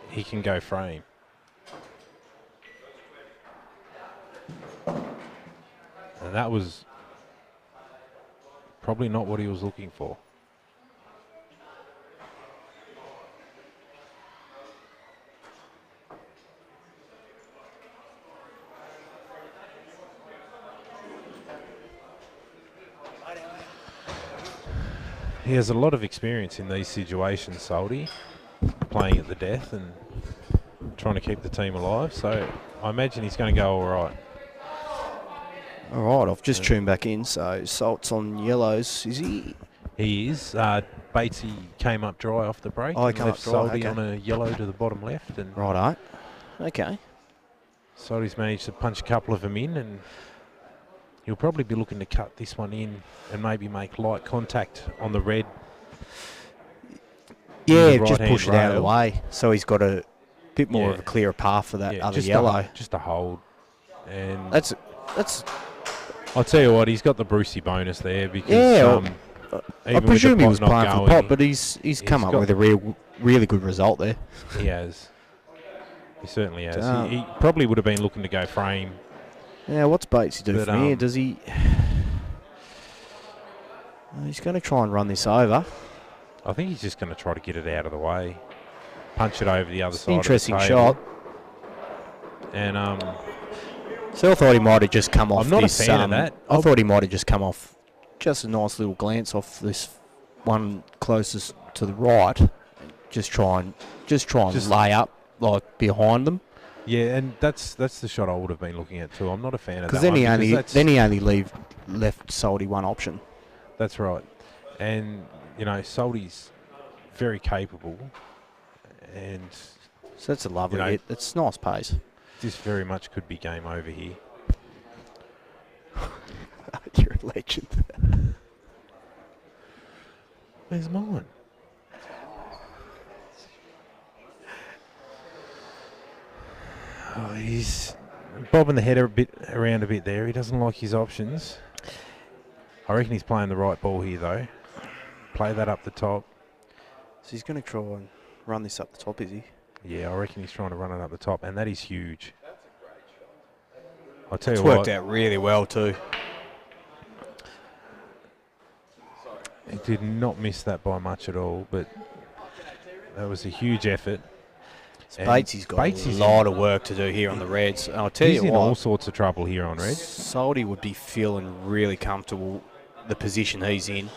he can go frame. And that was probably not what he was looking for. He has a lot of experience in these situations, Salty, playing at the death and trying to keep the team alive. So I imagine he's going to go all right. All right, I've just tuned back in. So Salt's on yellows, is he? He is. Batesy came up dry off the break. Oh, he and came left up dry, Salty okay. on a yellow to the bottom left. And Righto. Okay. Salty's managed to punch a couple of them in, and he'll probably be looking to cut this one in and maybe make light contact on the red. Yeah, just push it out of the way. So he's got a bit more of a clearer path for that other just yellow. Just a hold. And that's. I'll tell you what, he's got the Brucey bonus there because I presume he was playing for pot, but he's come up with a really good result there. He has. He certainly has. He probably would have been looking to go frame. Yeah, what's Batesy do from here? Does he? He's going to try and run this over. I think he's just going to try to get it out of the way, punch it over the other side. Interesting of the table. shot. And so I thought he might have just come off. I'm not this, a fan of that. I thought he might have just come off, just a nice little glance off this one closest to the right. Just try and lay up like behind them. Yeah, and that's the shot I would have been looking at too. I'm not a fan of that. Because then he only left Salty one option. That's right, and you know Salty's very capable, and so that's a lovely hit. It's nice pace. This very much could be game over here. Legend. Where's mine? Oh, he's bobbing the head around a bit there. He doesn't like his options. I reckon he's playing the right ball here, though. Play that up the top. So he's going to try and run this up the top, is he? Yeah, I reckon he's trying to run it up the top, and that is huge. I'll tell It's you what. worked out really well too. He did not miss that by much at all, but that was a huge effort. Batesy's got a lot of work to do here on the Reds. And I'll tell you He's what, in all sorts of trouble here on Reds. Soldy would be feeling really comfortable the position he's in.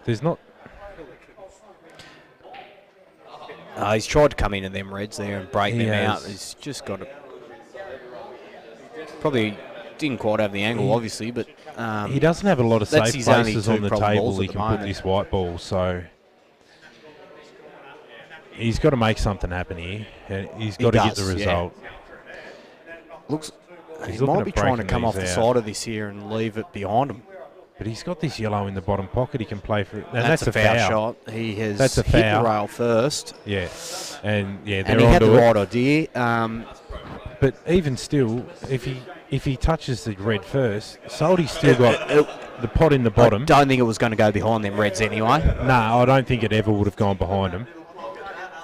There's not... He's tried to come into them Reds there and break them out. has. He's just got to... Probably didn't quite have the angle, obviously, but... he doesn't have a lot of that's safe his only places two on the problem table balls he at the can put moment. this white ball, so... He's got to make something happen here. And he's got to get the does, yeah. result. Looks... He's He looking might at be trying to breaking come off these the out. side of this here and leave it behind him. But he's got this yellow in the bottom pocket he can play for. And That's a foul shot. He has That's a hit foul. the rail first. Yeah. And yeah, And they're he had the onto it. right idea. But even still, if he touches the red first, Soldy's still got the pot in the I bottom. don't think it was going to go behind them Reds anyway. No, I don't think it ever would have gone behind him.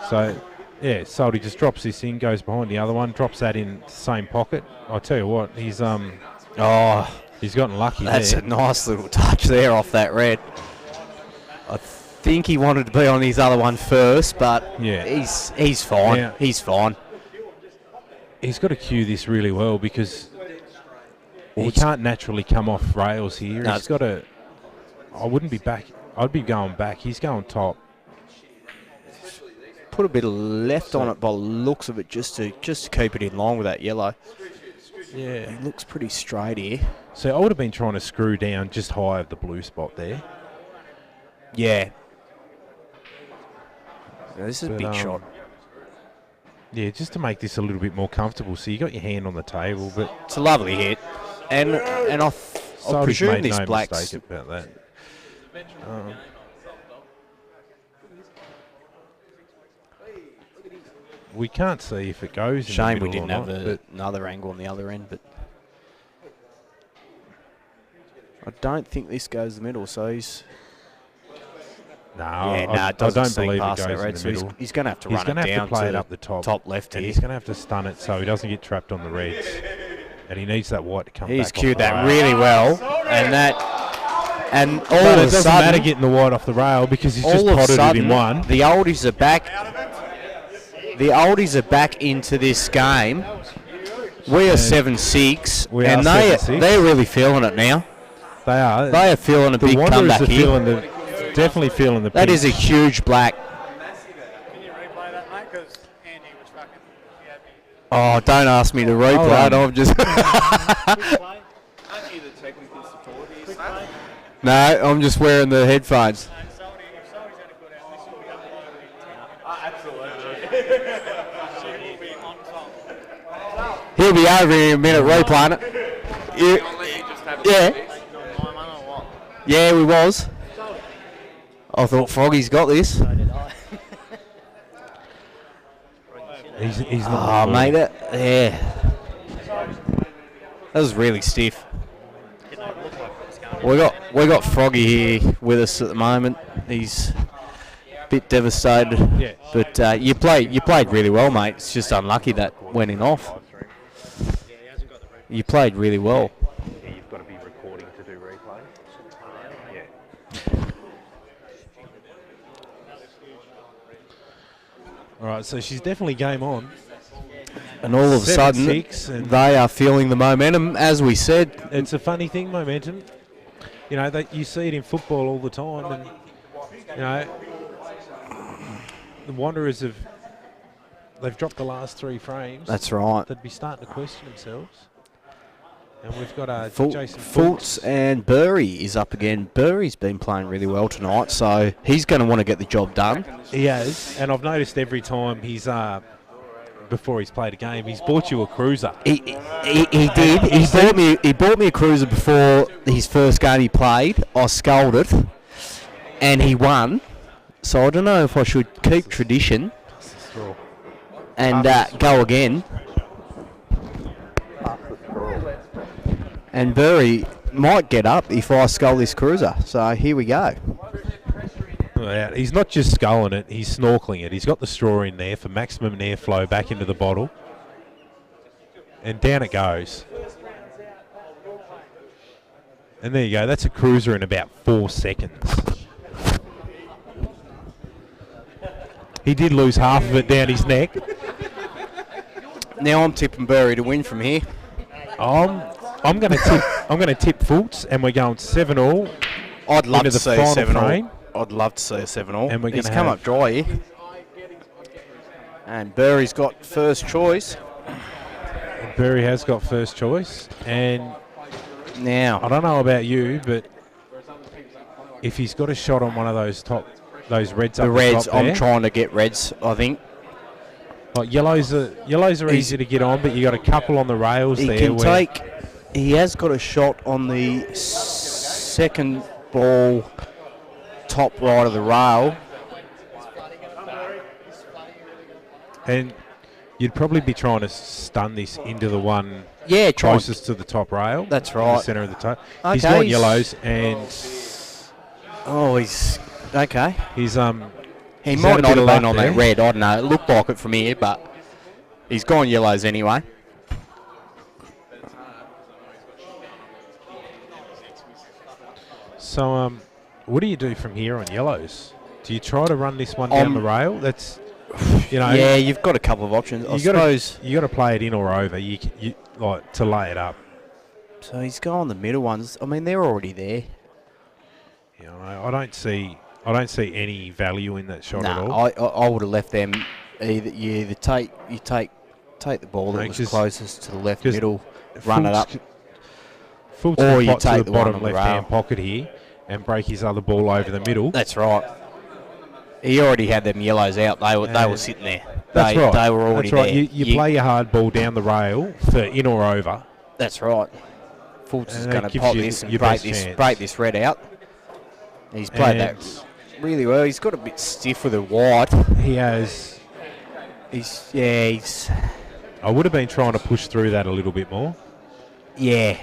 So, yeah, Soldy just drops this in, goes behind the other one, drops that in the same pocket. I tell you what, he's gotten lucky That's there. a nice little touch there off that red. I think he wanted to be on his other one first, but Yeah. he's fine. Yeah. He's fine. He's got to cue this really well because he it's- can't naturally come off rails here. No, He's got to... I wouldn't be back. I'd be going back. He's going top. Put a bit of left on it by the looks of it just to keep it in line with that yellow. Yeah. He looks pretty straight here. So I would have been trying to screw down just high of the blue spot there. Yeah. Now, this is a But, big shot. Yeah, just to make this a little bit more comfortable. So you got your hand on the table, but It's a lovely hit. And I Soldy's presume made this no black's... mistake about that. We can't see if it goes in Shame the we middle didn't or have not, but another angle on the other end, but I don't think this goes the middle, so he's... no, Yeah, I it doesn't don't sneak believe it past goes that in red, the so middle. he's going to have to He's run going it to have down to play to it up the top. top left And here. he's going to have to stun it so he doesn't get trapped on the reds. And he needs that white to come He's back off cued the that rail. really well, and all But of it a doesn't sudden, matter getting the white off the rail because he's just all of a potted it sudden, in one. the Oldies are back. The Oldies are back into this game. We are 7-6, We and are 7-6. they're really feeling it now. They are. They are feeling a The big Wanderers comeback are here. feeling definitely feeling the That pinch. is a huge black. Can you replay that, mate? Because Andy was fucking... he had me- Oh, don't ask me to replay it. I'm just... Aren't you the technical support here, son? No, I'm just wearing the headphones. And Soldy, if Soldy's had a good out, this will be uploaded in 10 minutes. Absolutely. So he will be on top. He'll be over here in a minute replaying it. Yeah. On my one or what? Yeah, we was. I thought Froggy's got this. He's Oh, not mate, yeah. That was really stiff. We got Froggy here with us at the moment. He's a bit devastated, Yeah. but you played really well, mate. It's just unlucky that went in off. You played really well. Yeah, you've got to be recording to do replay. Yeah. All right, so she's definitely game on. And all of a sudden, 7-6 and- they are feeling the momentum, as we said. It's a funny thing, momentum. You know, that you see it in football all the time, and you know, the Wanderers they've dropped the last 3 frames. That's right. They'd be starting to question themselves. And we've got Jason Fultz and Burry is up again. Burry's been playing really well tonight, so he's going to want to get the job done. He has, and I've noticed every time he's before he's played a game. He's bought you a cruiser. He did. He bought me a cruiser before his first game he played. I sculled it, and he won. So I don't know if I should keep tradition and go again. And Burry might get up if I scull this cruiser. So here we go. Yeah, he's not just sculling it, he's snorkeling it. He's got the straw in there for maximum airflow back into the bottle. And down it goes. And there you go, that's a cruiser in about 4 seconds. He did lose half of it down his neck. Now I'm tipping Burry to win from here. I'm going to tip Fultz, and we're going 7-all. I'd love into to the see a final 7-all. frame. I'd love to see a 7-all. And we're He's gonna come have- up dry here. And Burry's got first choice. And Burry has got first choice. And Now, I don't know about you, but if he's got a shot on one of those reds the up Reds, the top there, I'm trying to get Reds, I think. like yellows are easy to get on, but you got a couple on the rails He there. can where take, he has got a shot on the second ball, top right of the rail. and you'd probably be trying to stun this into the one Yeah, try. closest to the top rail. That's in the right. centre of the toe. Okay, He's got he's- yellows, and Oh, he's okay. he's He he's might had a not bit have of been luck on there. that red. I don't know. It looked like it from here, but he's gone yellows anyway. So, what do you do from here on yellows? Do you try to run this one down the rail? That's, Yeah, you've got a couple of options. I suppose. you got to play it in or over. You like to lay it up. So he's going the middle ones. I mean, they're already there. I don't see any value in that shot at all. I would have left them. You take the ball that No, was 'cause- closest to the left 'cause middle, run it up. Fultz Or can you pot to take the the one bottom on the left-hand rail. pocket here and break his other ball over the middle. That's right. He already had them yellows out. They were And sitting there. That's they, right. They were already That's right. there. You play your hard ball down the rail for in or over. That's right. Fultz is And going that to gives pop you this and your break best chance. this red out. He's played And that really well. He's got a bit stiff with it wide. He has. He's I would have been trying to push through that a little bit more. yeah.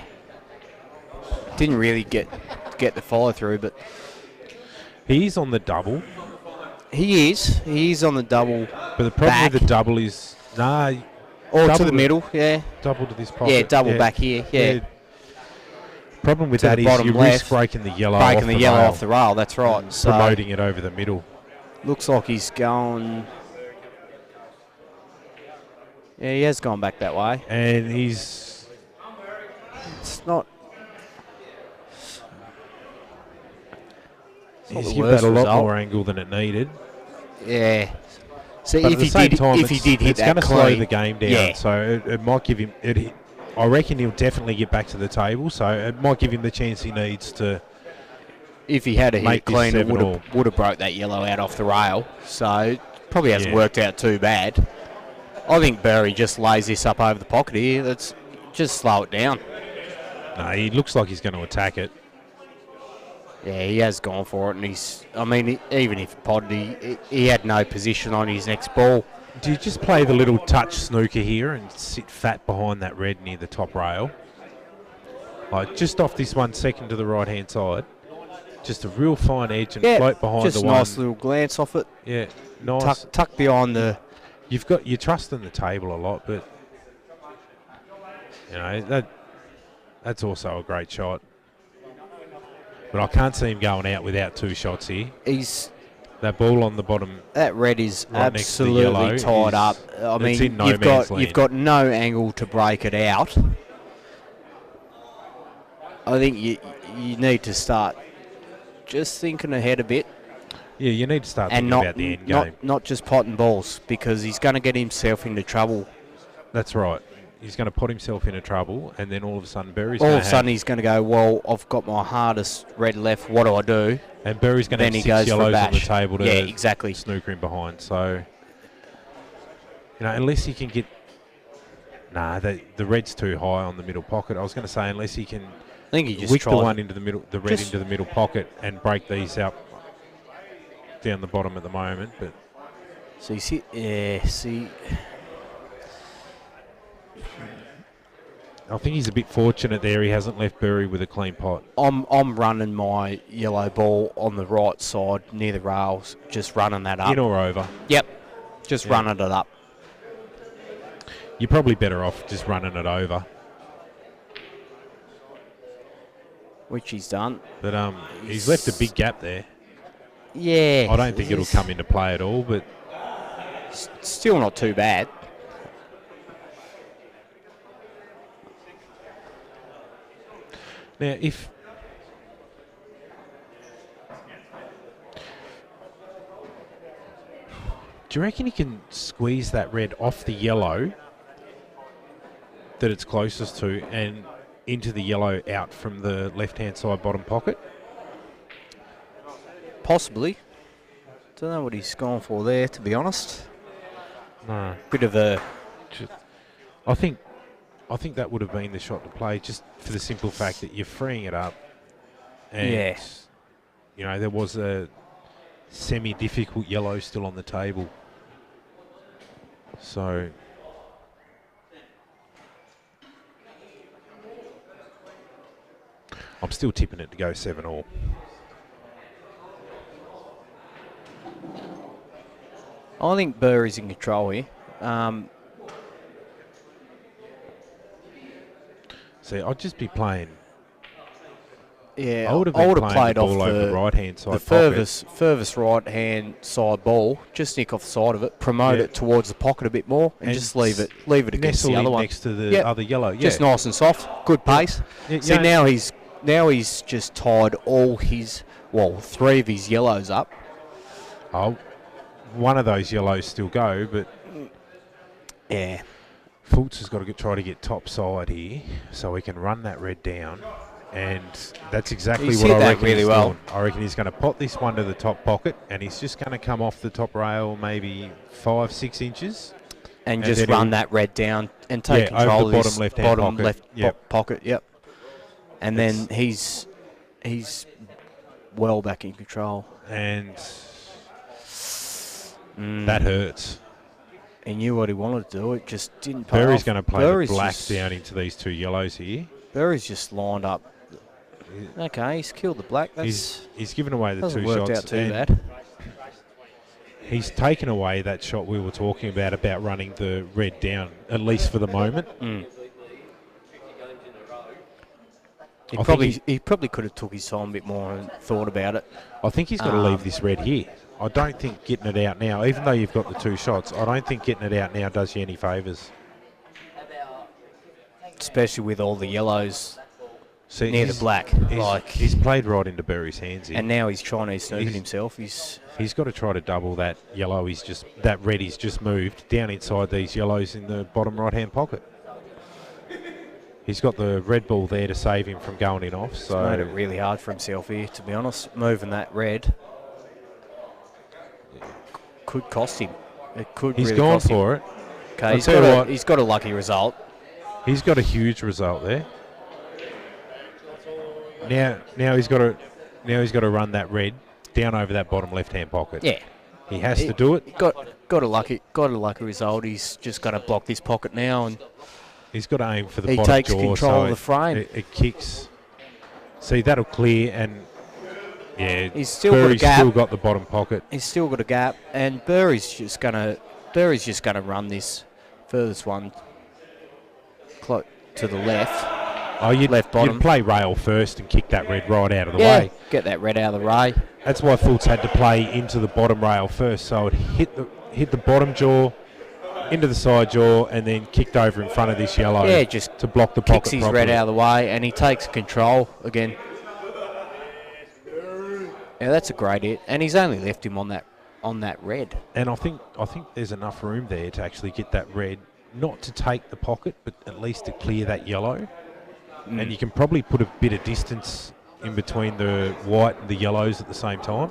Didn't really get the follow through, but He's on the double, he is on the double but the problem back. with the double is Or to double the middle, yeah. double to this pocket. Yeah, double back here, yeah. Problem with To that the is bottom you left, risk breaking the yellow breaking off the yellow rail, off the rail, that's right. So promoting it over the middle. looks like he's going. Yeah, he has gone back that way. And he's It's not. It's not he's the given worst that a lot result. more angle than it needed. Yeah. So But if at the he same did, time, if he did hit it's that going to slow clean, the game down. yeah. So it might give him. I reckon he'll definitely get back to the table. So it might give him the chance he needs to. If he had a hit make this clean, it 7-all. would have broke that yellow out off the rail. So it probably hasn't Yeah. worked out too bad. I think Burry just lays this up over the pocket here. Let's just slow it down. No, he looks like he's going to attack it. Yeah, he has gone for it, and he's. I mean, even if potted, he had no position on his next ball. Do you just play the little touch snooker here and sit fat behind that red near the top rail? Like just off this 1 second to the right hand side. Just a real fine edge and float behind just the nice one. little glance off it. Yeah, nice. Tuck behind the. You trust in the table a lot, but that's also a great shot. But I can't see him going out without two shots here. That ball on the bottom. That red is right next to the yellow absolutely tied up. I it's mean, in no you've man's got land. you've got no angle to break it out. I think you need to start just thinking ahead a bit. Yeah, you need to start and thinking about the end game. Not just potting balls, because he's going to get himself into trouble. That's right. He's going to put himself into trouble, and then all of a sudden Berry's All going of to a sudden he's going to go, well, I've got my hardest red left, what do I do? And Berry's going to Then have he 6 goes for a yellows on the bash. table to Yeah, exactly. snooker him behind. So unless he can get. Nah, the red's too high on the middle pocket. I was going to say unless he can. I think he just wick the tried one into the middle, the red into the middle pocket, and break these out down the bottom at the moment. But So you see. I think he's a bit fortunate there. He hasn't left Burry with a clean pot. I'm running my yellow ball on the right side near the rails, just running that up. In or over? Yep, just running it up. You're probably better off just running it over. Which he's done. But he's left a big gap there. Yeah. I don't think it'll come into play at all, but still not too bad. now if do you reckon he can squeeze that red off the yellow that it's closest to and into the yellow out from the left-hand side bottom pocket? Possibly. Don't know what he's gone for there, to be honest. No. Bit of a... I think that would have been the shot to play, just for the simple fact that you're freeing it up. And, there was a semi-difficult yellow still on the table. So... I'm still tipping it to go 7-all. I think Burry's in control here. See, I'd just be playing. Yeah, I would have been playing played the off ball over the right-hand side the pocket. furthest right-hand side ball. Just nick off the side of it, promote it towards the pocket a bit more, and just leave it against the other one next to the other yellow. Yeah. Just nice and soft, good pace. See, now he's just tied all his, three of his yellows up. Oh, one of those yellows still go, but yeah, Fultz has got to try to get top side here so he can run that red down, and that's exactly He's what hit I that reckon really he's well. doing. I reckon he's going to pot this one to the top pocket, and he's just going to come off the top rail maybe 5-6 inches. And just run that red down and take control over the of bottom his left-hand bottom pocket. left pocket. Yep. And then he's well back in control. And that hurts. He knew what he wanted to do. It just didn't pay Burry's off. going to play the black down into these two yellows here. Burry's just lined up. Okay, he's killed the black. He's given away the two worked shots. out too bad. He's taken away that shot we were talking about running the red down, at least for the moment. He probably could have took his time a bit more and thought about it. I think he's got to leave this red here. I don't think getting it out now, even though you've got the two shots, I don't think getting it out now does you any favours. Especially with all the yellows near the black. He's played right into Burry's hands here. And now he's trying to snoop it himself. He's got to try to double that yellow. That red he's just moved down inside these yellows in the bottom right-hand pocket. He's got the red ball there to save him from going in off. So made it really hard for himself here, to be honest. Moving that red could cost him. It could. He's really gone cost for him. it. Okay, he's got a lucky result. He's got a huge result there. Now he's got to run that red down over that bottom left-hand pocket. Yeah, he has to do it. Got a lucky result. He's just going to block this pocket now, and he's got to aim for the bottom jaw. He takes control of the frame. It kicks. See, that'll clear, and he's still Burry's got a gap. Still got the bottom pocket. He's still got a gap, and Burry's just gonna run this furthest one to the left. Oh, you'd play rail first and kick that red right out of the way. Get that red out of the way. That's why Fultz had to play into the bottom rail first, so it hit the bottom jaw, into the side jaw, and then kicked over in front of this yellow. Yeah, just to block the pocket. Kicks his properly. red out of the way, and he takes control again. Yeah, that's a great hit, and he's only left him on that red. And I think there's enough room there to actually get that red, not to take the pocket, but at least to clear that yellow. And you can probably put a bit of distance in between the white and the yellows at the same time.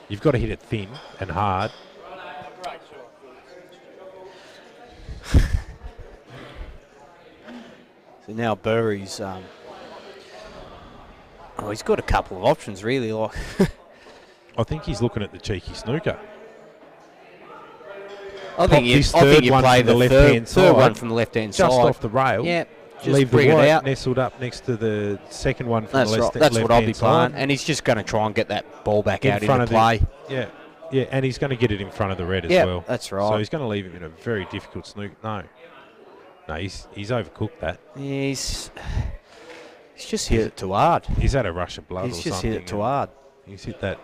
You've got to hit it thin and hard. So now Burry's, he's got a couple of options really. Like, I think he's looking at the cheeky snooker. I think you play the third one from the left-hand side. Just off the rail. Yeah, just leave bring the white it out. nestled up next to the second one from That's the right. left-hand That's what I'll be playing. side. And he's just going to try and get that ball back In out front into of play. Yeah, yeah, and he's going to get it in front of the red as Yeah, well. that's right. So he's going to leave him in a very difficult snook. No, he's overcooked that. He's just hit it too hard. He's had a rush of blood or He's something. just hit it too hard. He's hit that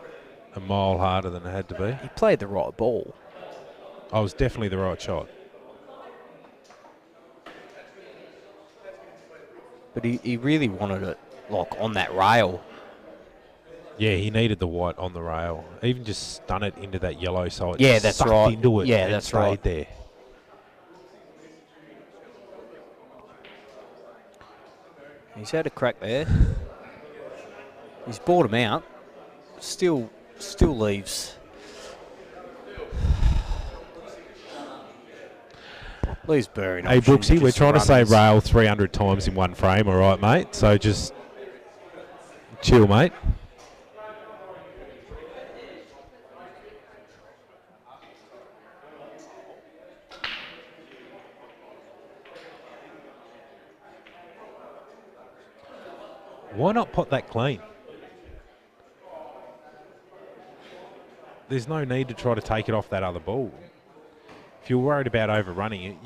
a mile harder than it had to be. He played the right ball. I was definitely the right shot. But he really wanted it, like, on that rail. Yeah, he needed the white on the rail. Even just stun it into that yellow so it Yeah, that's sucked right. into it Yeah, and that's stayed right. there. He's had a crack there. He's bought him out. Still leaves. Leaves Burry. Hey, Brooksy, we're trying to say rail 300 times in one frame, all right, mate? So just chill, mate. Why not pot that clean? There's no need to try to take it off that other ball. If you're worried about overrunning it,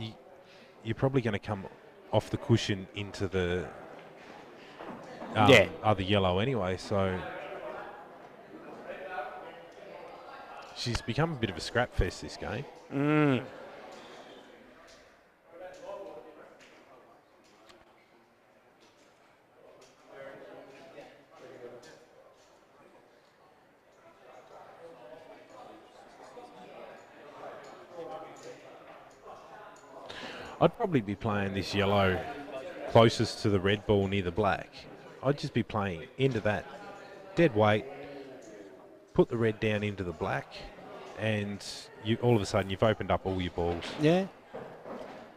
you're probably going to come off the cushion into the other yellow anyway. So she's become a bit of a scrap fest this game. I'd probably be playing this yellow closest to the red ball near the black. I'd just be playing into that dead weight, put the red down into the black, and all of a sudden you've opened up all your balls. Yeah.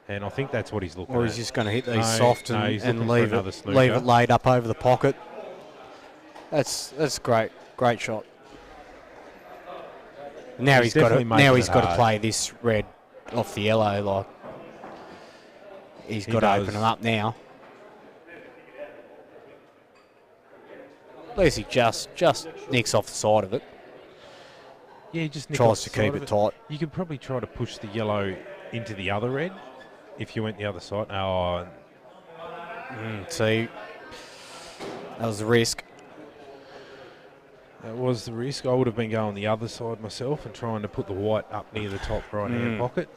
And I think that's what he's looking Or at. he's just going to hit these soft and leave leave it laid up over the pocket. That's great. Great shot. Now he's got to play this red off the yellow. Like, he's got to open them up now. At least he just nicks off the side of it. Yeah, he just tries to keep it tight. You could probably try to push the yellow into the other red if you went the other side. Oh, see, that was the risk. That was the risk. I would have been going the other side myself and trying to put the white up near the top right-hand pocket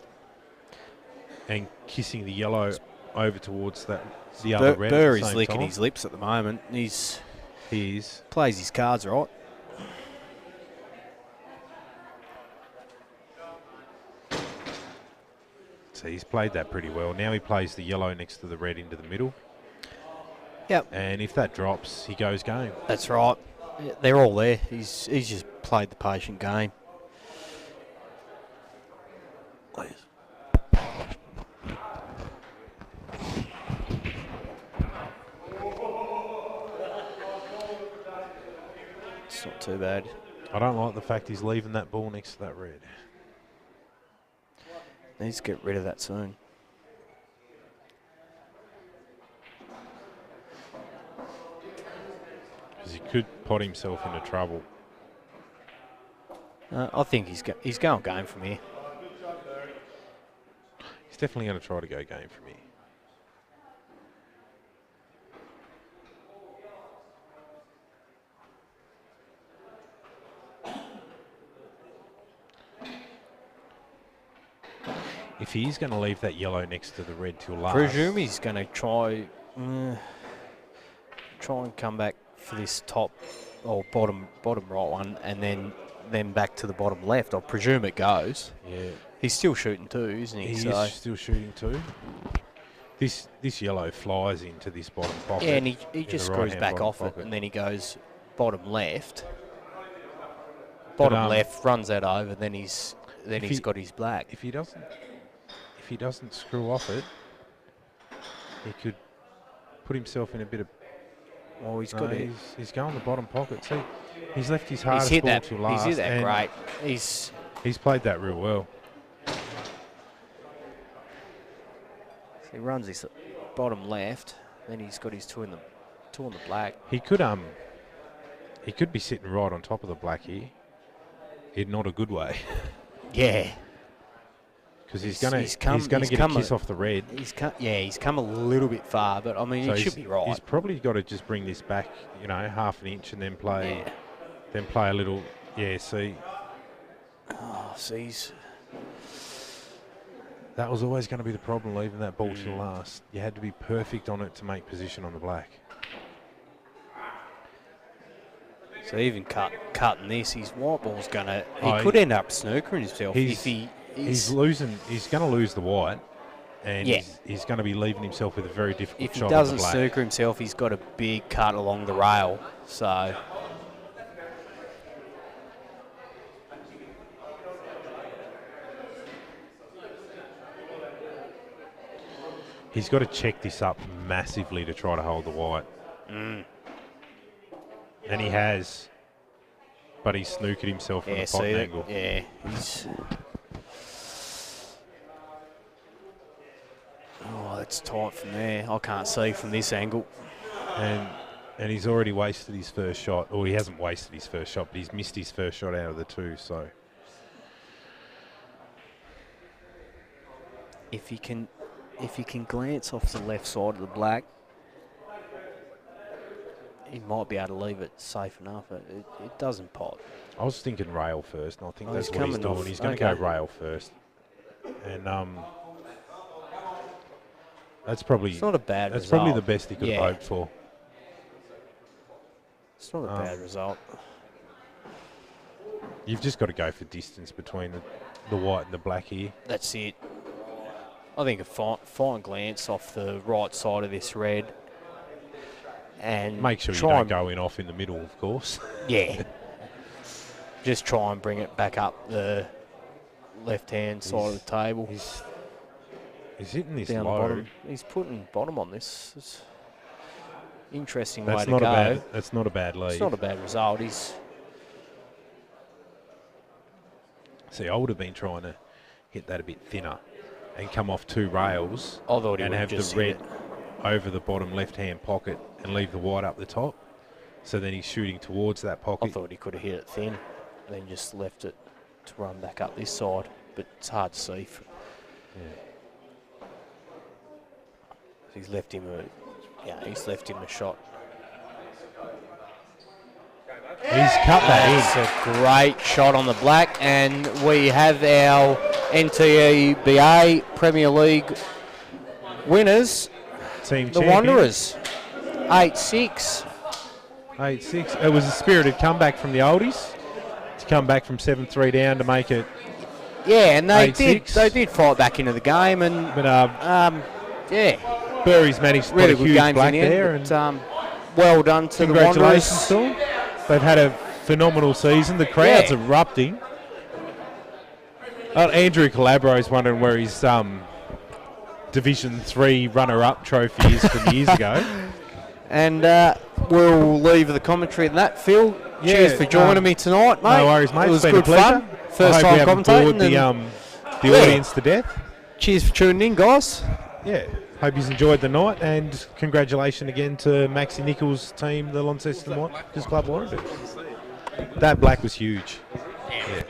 and kissing the yellow over towards the other red. Burry's licking his lips at the moment. He plays his cards right. So he's played that pretty well. Now he plays the yellow next to the red into the middle. Yep. And if that drops, he goes game. That's right. They're all there. He's just played the patient game. It's not too bad. I don't like the fact he's leaving that ball next to that red. Needs to get rid of that soon. Because he could pot himself into trouble. I think he's going game from here. He's definitely going to try to go game from here. If he's going to leave that yellow next to the red till last, Presume he's going to try and come back for this top or bottom right one, and then back to the bottom left. I presume it goes. Yeah, he's still shooting too, isn't he? He is still shooting too. This yellow flies into this bottom pocket. Yeah, and he just screws back off it, and then he goes bottom left. Bottom left, runs that over, then he's got his black. If he doesn't screw off it, he could put himself in a bit of. Well, he's got it. He's going the bottom pocket. See, he's left his hardest hit ball that. to last. He's hit that and great. He's played that real well. So he runs this bottom left, then he's got his two in the black. He could be sitting right on top of the black here, in not a good way. Yeah. Because he's gonna get a kiss off the red. He's come a little bit far, but I mean, So he should be right. He's probably got to just bring this back, half an inch, and then play a little. Yeah, see. Oh, sees. That was always going to be the problem, leaving that ball to the last. You had to be perfect on it to make position on the black. So even cutting this, his white ball's gonna. He could end up snookering himself if he. He's losing. He's going to lose the white, and he's going to be leaving himself with a very difficult shot. If he doesn't on the black. snooker himself, he's got a big cut along the rail. So. He's got to check this up massively to try to hold the white. And he has. But he's snookered himself from a pot angle. Yeah, he's... Oh, that's tight from there. I can't see from this angle. And he's already wasted his first shot. Or he hasn't wasted his first shot, but he's missed his first shot out of the two, so... If he can glance off the left side of the black, he might be able to leave it safe enough. It doesn't pot. I was thinking rail first, and I think that's he's what he's coming doing. off. He's going to go rail first. And that's probably... It's not a bad result. That's probably the best he could have hoped for. It's not a bad result. You've just got to go for distance between the white and the black here. That's it. I think a fine glance off the right side of this red. And make sure you don't go in off in the middle, of course. Yeah. Just try and bring it back up the left-hand side of the table. He's hitting this down low. The bottom. He's putting bottom on this. It's interesting way to go. That's not a bad lead. It's not a bad result. See, I would have been trying to hit that a bit thinner and come off two rails and have the red over the bottom left-hand pocket and leave the white up the top. So then he's shooting towards that pocket. I thought he could have hit it thin and then just left it to run back up this side, but it's hard to see. He's left him a shot. He's cut that in. It's a great shot on the black, and we have our NTEBA Premier League winners, Team the champion. Wanderers, 8-6. 8-6. It was a spirited comeback from the Oldies to come back from 7-3 down to make it. Yeah, and they 8-6. did fight back into the game, and Burry's managed to really put a good huge game black in the there, end, but, well done to the Wanderers. Congratulations to them. They've had a phenomenal season. The crowd's erupting. Andrew Calabro's wondering where his Division 3 runner-up trophy is from years ago. And we'll leave the commentary at that. Phil, cheers for joining me tonight, mate. No worries, mate. It was it's been good a pleasure. fun. First I hope time we haven't commentating. bored the audience to death. Cheers for tuning in, guys. Yeah. Hope you've enjoyed the night, and congratulations again to Maxie Nichols' team, the Launceston Club Warriots. That black was huge. Yeah.